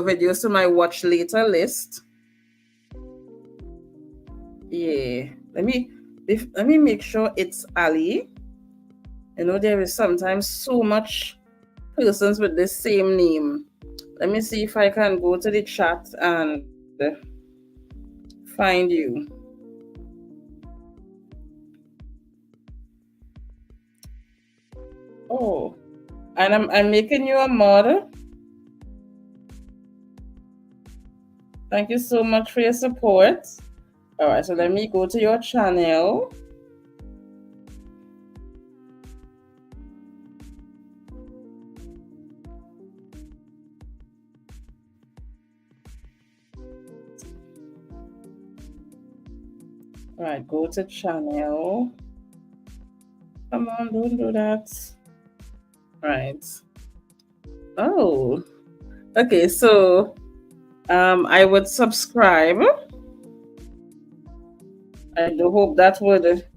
videos to my watch later list. Yeah. Let me make sure it's Ali. You know there is sometimes so much persons with the same name. Let me see if I can go to the chat and find you. Oh, and I'm making you a mod. Thank you so much for your support. All right, so let me go to your channel. All right, go to channel. Come on, don't do that. Right. Oh, okay. So, I would subscribe. I do hope that would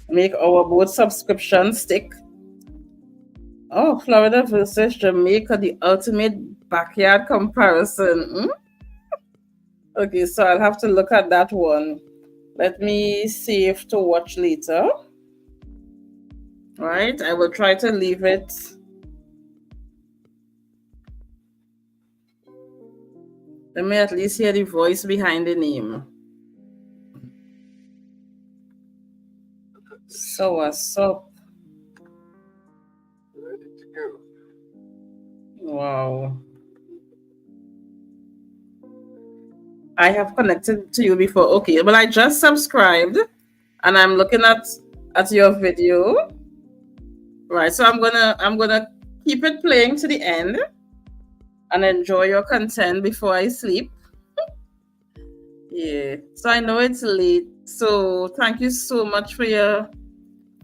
make our both subscriptions stick. Oh, Florida versus Jamaica, the ultimate backyard comparison. Okay, so I'll have to look at that one. Let me see if to watch later. Right? I will try to leave it. Let me at least hear the voice behind the name. So what's up? Ready to go. Wow. I have connected to you before. Okay, well, I just subscribed and I'm looking at your video. Right, so I'm gonna keep it playing to the end and enjoy your content before I sleep. Yeah. So I know it's late. So thank you so much for your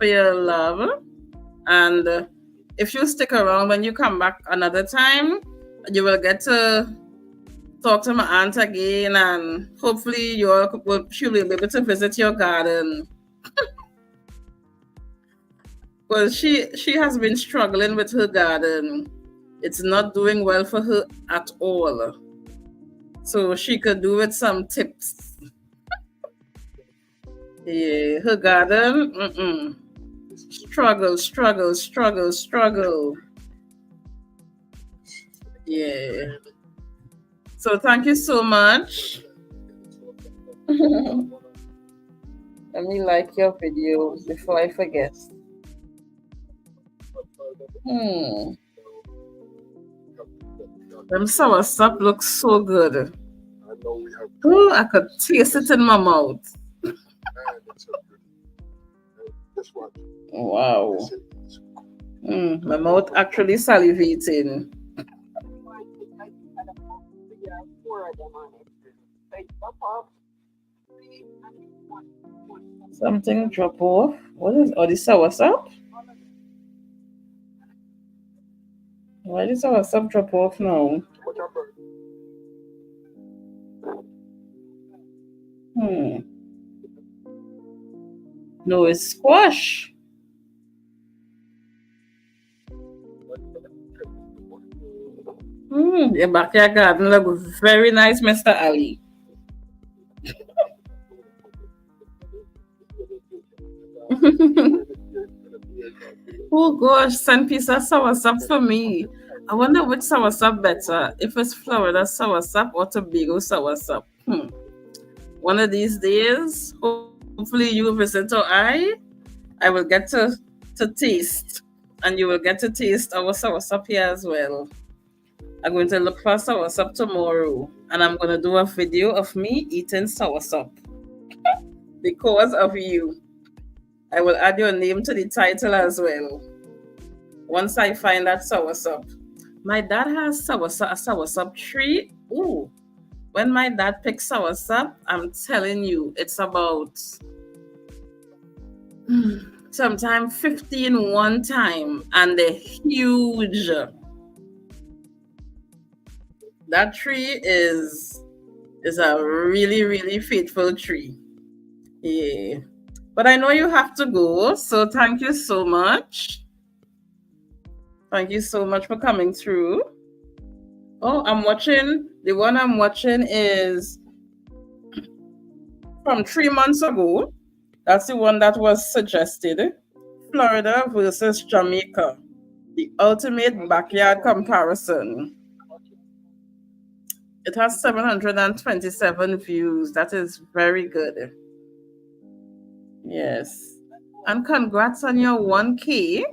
love. And if you stick around when you come back another time, you will get to talk to my aunt again, and hopefully she'll be able to visit your garden. Because she has been struggling with her garden. It's not doing well for her at all. So she could do with some tips. Yeah, her garden, struggle. Yeah. So thank you so much. Let me like your video before I forget. Them soursop looks so good. Oh, I could taste it in my mouth. Wow. My mouth actually salivating. Something drop off. What is all this soursop? Why does soursop drop off now? No, it's squash. Your backyard garden look very nice, Mr. Ali. Oh gosh, send piece of soursop for me. I wonder which soursop better, if it's Florida soursop or Tobago soursop. One of these days, hopefully you visit or I will get to taste, and you will get to taste our soursop here as well. I'm going to look for soursop tomorrow, and I'm going to do a video of me eating soursop because of you. I will add your name to the title as well once I find that soursop. My dad has a soursop tree. Ooh, when my dad picks soursop, I'm telling you, it's about sometimes 15 one time, and they're huge. That tree is a really, really faithful tree. Yeah. But I know you have to go, so thank you so much. Thank you so much for coming through. Oh, the one I'm watching is from 3 months ago. That's the one that was suggested. Florida versus Jamaica. The ultimate backyard comparison. It has 727 views. That is very good. Yes. And congrats on your 1K.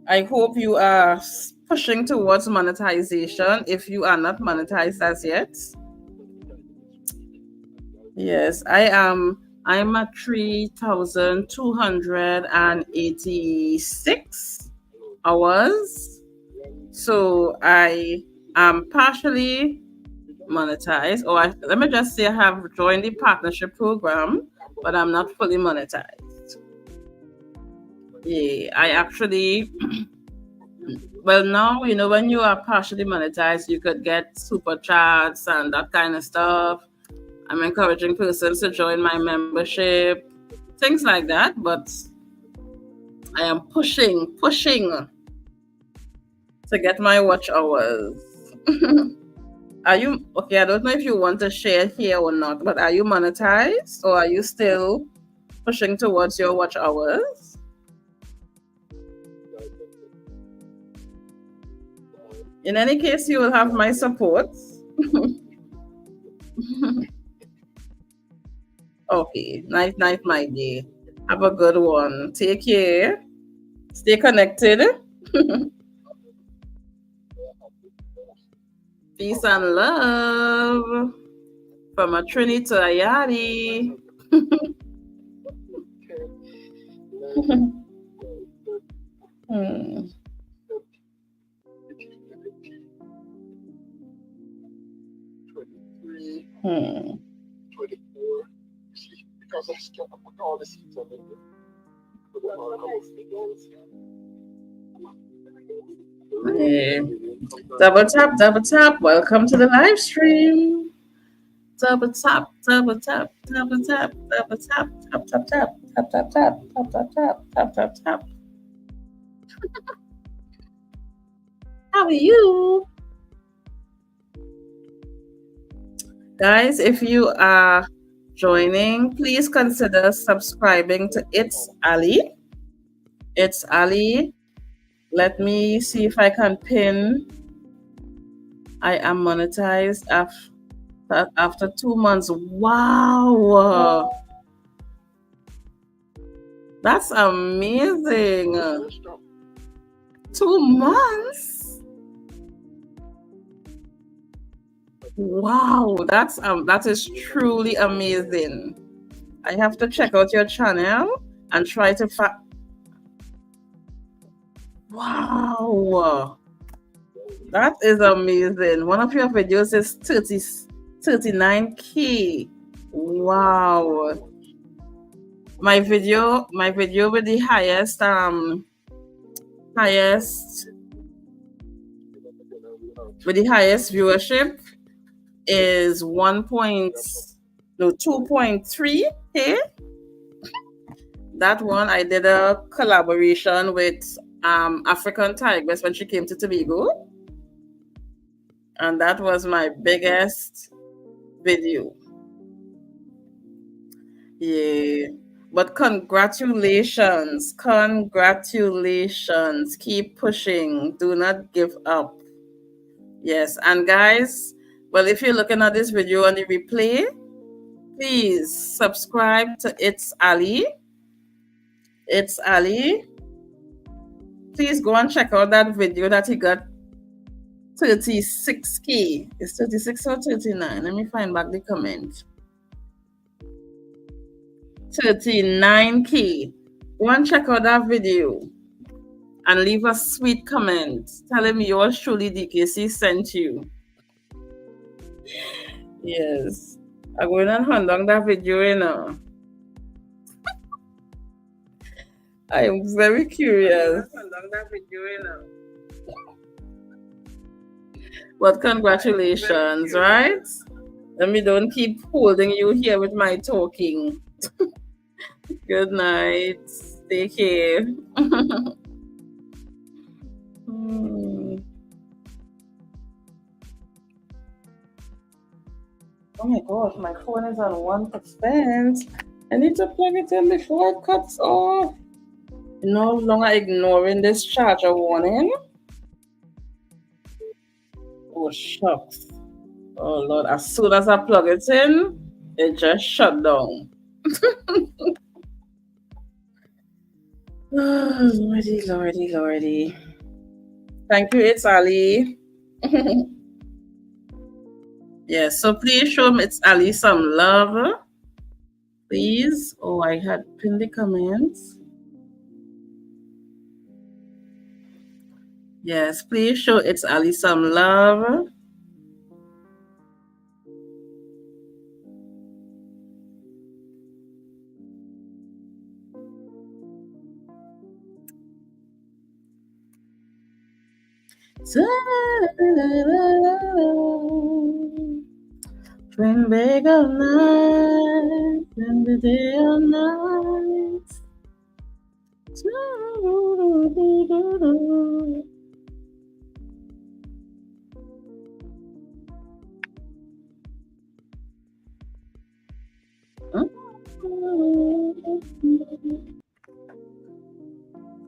I hope you are pushing towards monetization if you are not monetized as yet. Yes, I'm at 3,286 hours. So I am partially monetized. Let me just say I have joined the partnership program, but I'm not fully monetized. Yeah, I actually, well, now, when you are partially monetized, you could get super chats and that kind of stuff. I'm encouraging persons to join my membership, things like that, but I am pushing to get my watch hours. Are you, okay, I don't know if you want to share here or not, but are you monetized or are you still pushing towards your watch hours? In any case, you will have my support. Okay, night, night, my dear. Have a good one. Take care. Stay connected. Peace and love from a Trini to a Yadi. Hmm. Hmm. 24. Because I struck up with all the seats on it. Yeah. Double tap. Welcome to the live stream. Double tap, double tap, double tap, double tap, tap, tap, tap, tap, tap, tap, tap, tap, tap, tap, tap, tap. How are you? Guys, if you are joining, please consider subscribing to It's Ali. It's Ali. Let me see if I can pin. I am monetized after 2 months. Wow. That's amazing. 2 months. Wow, that is truly amazing. I have to check out your channel and try to Wow, that is amazing. One of your videos is 39K. Wow. My video with the highest viewership is 2.3K. That one I did a collaboration with African Tigress when she came to Tobago, and that was my biggest video. Yeah, but congratulations. Keep pushing. Do not give up. Yes, and guys, well, if you're looking at this video on the replay, please subscribe to It's Ali. It's Ali. Please go and check out that video that he got 36K. It's 36 or 39. Let me find back the comment. 39K. Go and check out that video and leave a sweet comment. Tell him yours truly DKC sent you. Yes. I'm going to hand on that video, you know. I am very curious. But congratulations, right? Let me don't keep holding you here with my talking. Good night. Take care. Oh my gosh, my phone is on 1%. I need to plug it in before it cuts off. No longer ignoring this charger warning. Oh, shucks. Oh, Lord. As soon as I plug it in, it just shut down. Oh, Lordy. Thank you, It's Ali. Yes, so please show me It's Ali some love. Please. Oh, I had pinned the comments. Yes, please show It's Ali some love. Twin big all night, in the day or night.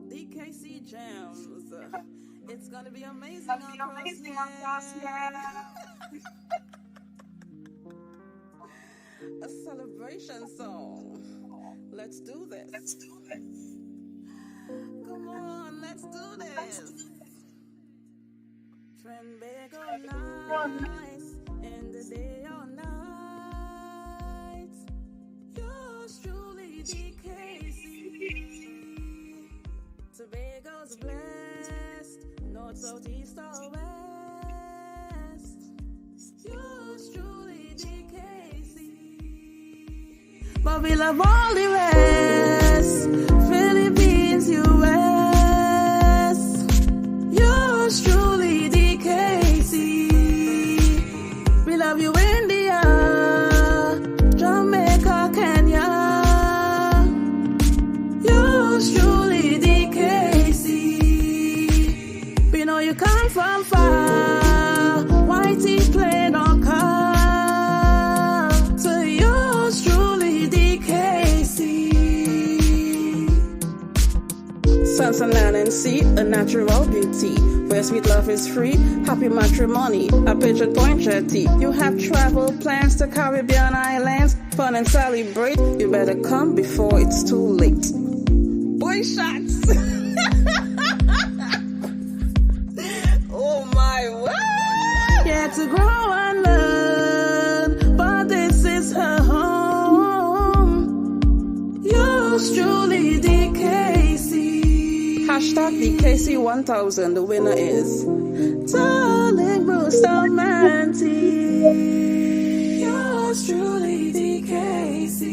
DKC jams. It's gonna be amazing across the A celebration song. Let's do this. Come on, let's do this. Trend big or nice, in the day or night. Yours truly, DKC. Tobago's blessed, north, south, east, or west. Yours truly, DKC. But we love all the rest. Philippines, US. Yours truly, DKC. We love you, India, Jamaica, Kenya. Yours truly, DKC. We know you come from far. Whitey played on car. To yours truly, DKC. Sunshine, land and sea, a natural beauty. Where sweet love is free, happy matrimony, a Pigeon Point jetty. You have travel plans to Caribbean islands, fun and celebrate. You better come before it's too late. Boy shots! Oh my word! Yeah, to grow and learn, but this is her home. Yours truly, DKC. Hashtag DKC 1000, the winner is Darling Brewster Manty. Yours truly, DKC.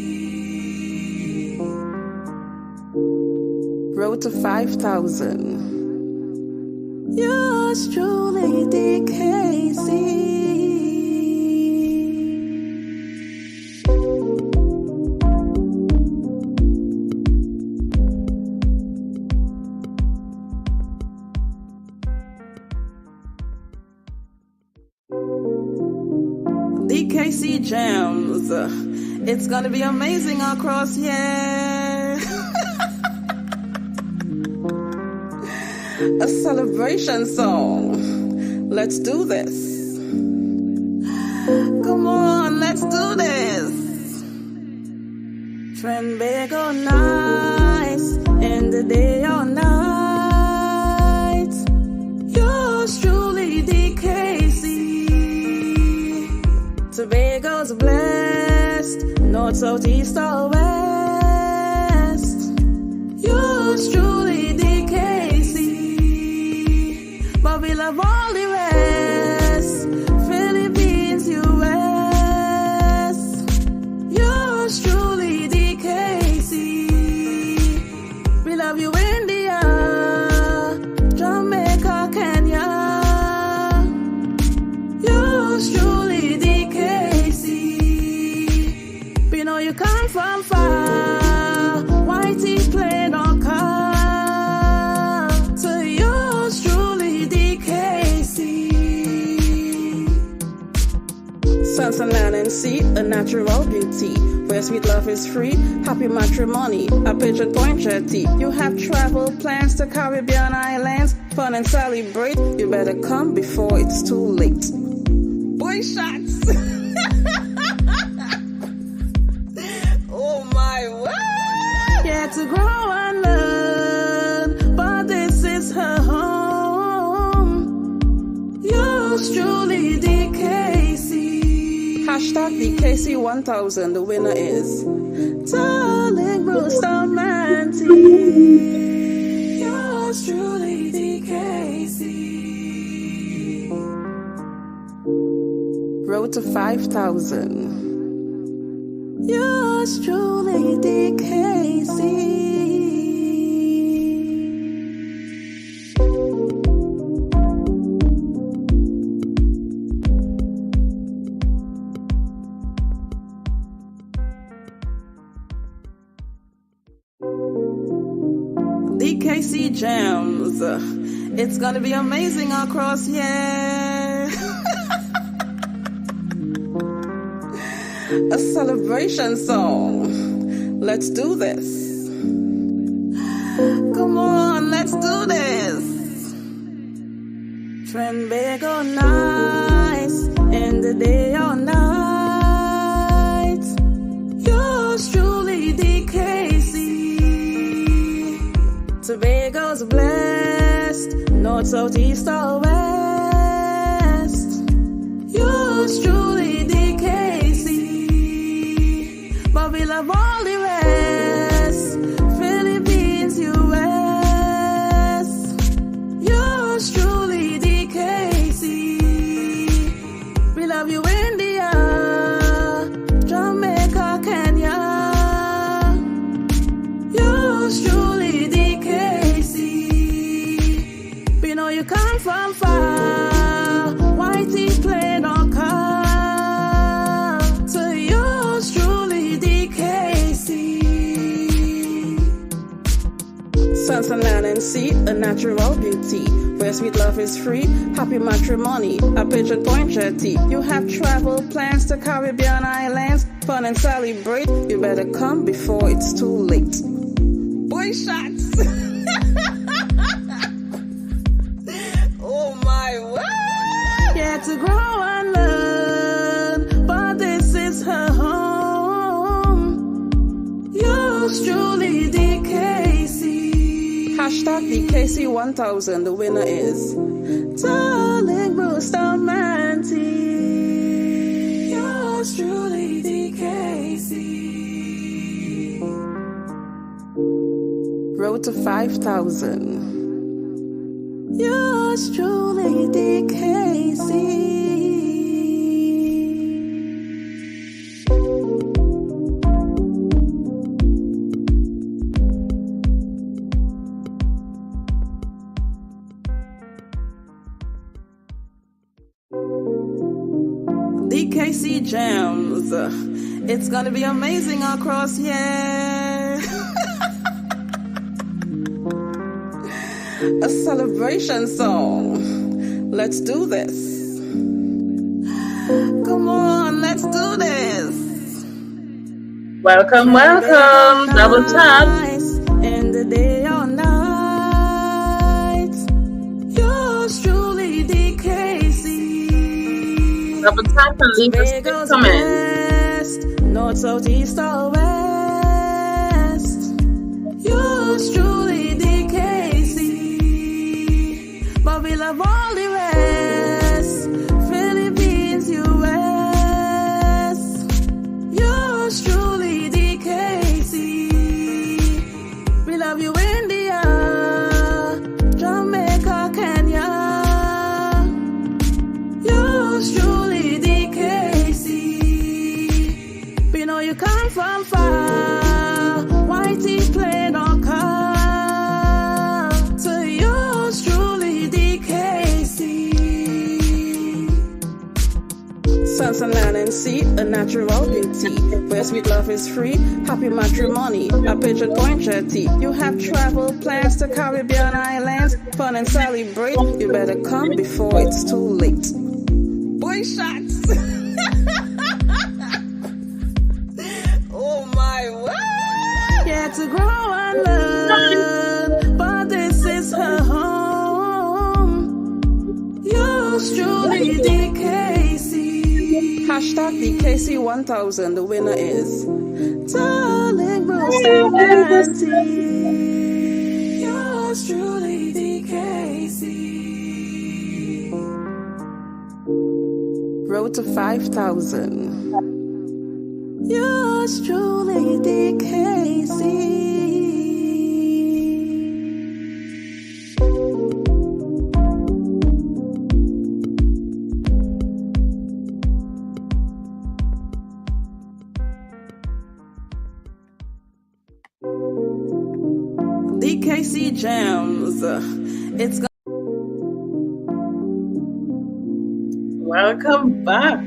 Road to 5,000. Yours truly, DKC. DKC Jams. It's gonna be amazing across here. A celebration song. Let's do this. Come on, let's do this. Trend big or nice, in the day or night. Yours truly, DKC. Tobago's blessed, north, south, east, or west. Yours truly, DKC. But we love all the rest. Philippines, US. Yours truly, DKC. We love you, India, Jamaica, Kenya. Yours truly, DKC. We know you come from far. Whitey played on car. To yours truly, DKC. Sunshine, land and sea, a natural beauty. Where sweet love is free, happy matrimony, a Pigeon Point jetty. You have travel plans to Caribbean islands, fun and celebrate. You better come before it's too late. Boy shots! Oh my word! Yeah, to grow and learn, but this is her home. Yours truly, DKC. Hashtag DKC 1000, the winner is Darling Brewster Manty. Yours truly, DKC. Road to 5,000. Yours truly, DKC. DKC Jams. It's gonna be amazing across here. A celebration song. Let's do this. Come on, let's do this. Trinbago nice in the day or night. Yours truly, DKC. Tobago's blessed, north, south, east, or west. Yours truly, DKC. But we love all the rest. Philippines, US. Yours truly, DKC. We love you, India, Jamaica, Kenya. Yours truly, DKC. We know you come from far. Whitey played on car. To yours truly, DKC. Sunshine, land, and sea, a natural beauty. Where sweet love is free, happy matrimony, a pigeon point jetty. You have travel plans to Caribbean islands, fun and celebrate. You better come before it's too late. Boy shots! Oh my word! Yeah, to grow and learn, but this is her home. Yours truly, DKC. Hashtag DKC 1000, the winner is Darling Brewster Manty. Yours truly, DKC. Road to 5,000. Yours truly, DKC. DKC Jams. It's gonna be amazing across here. A celebration song. Let's do this. Come on, let's do this. Welcome, welcome. Double tap. In the day or night. Yours truly, DKC. Double tap and leave a quick comment. West, north, south, east, or west. Yours truly, DKC. But we love all the rest. Philippines, US. Yours truly, DKC. We love you, India, Jamaica, Kenya. Yours truly, DKC. We know you come from far. Whitey played on car. To yours truly, DKC. Sunshine, land, and sea, a natural beauty. Where sweet love is free, happy matrimony, a pigeon point jetty. You have travel plans to Caribbean islands, fun and celebrate. You better come before it's too late. Boy shots! Oh my word! Yeah, to grow and learn, but this is her home. Yours truly, DKC. Hashtag DKC 1000, the winner is Darling Brewster Manty. Yours truly, DKC. Road to 5,000. Yours truly, DKC. DKC Jams. It's Welcome back,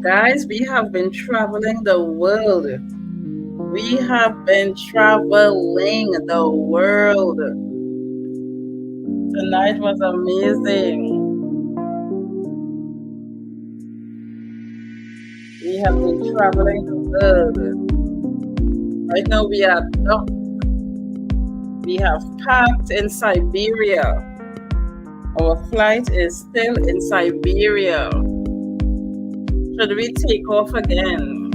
guys. We have been traveling the world. We have been traveling the world. Tonight was amazing. We have been traveling the world. Right now we are docked. We have parked in Siberia. Our flight is still in Siberia. Should we take off again?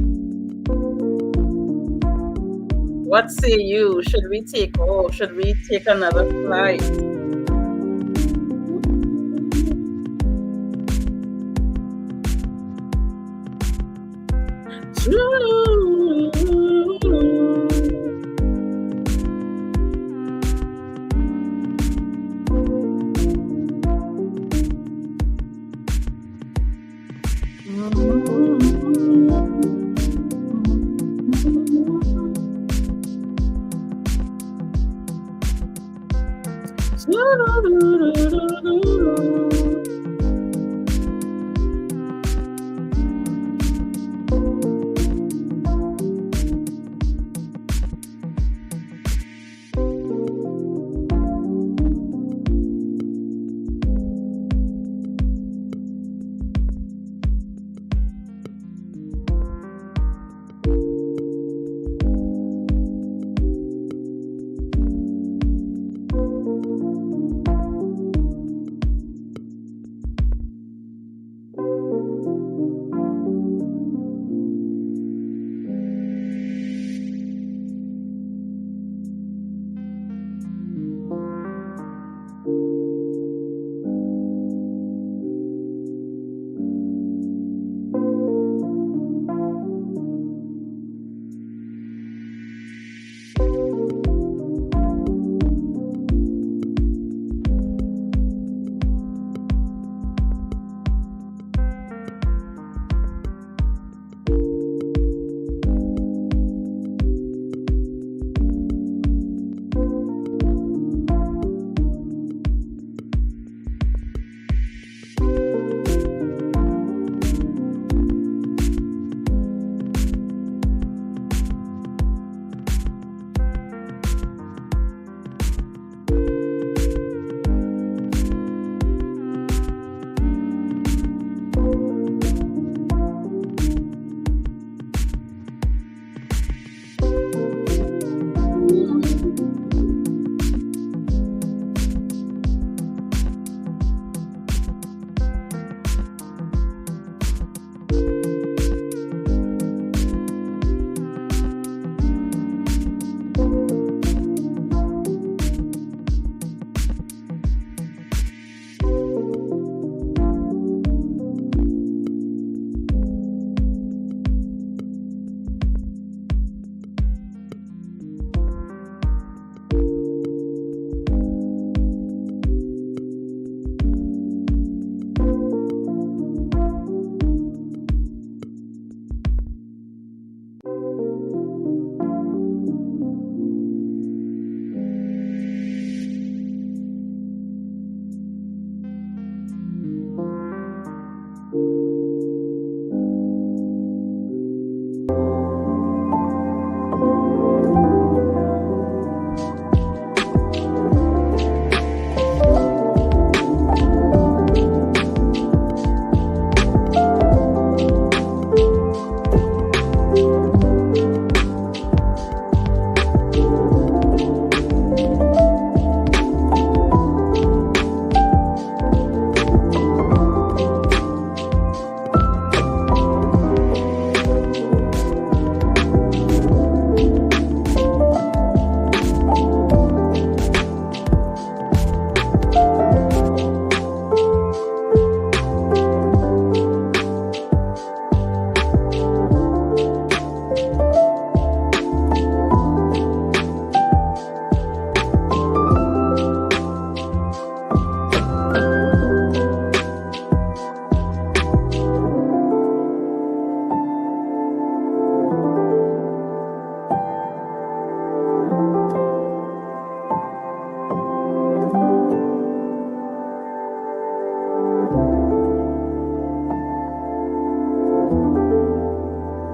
What say you? Should we take off? Should we take another flight?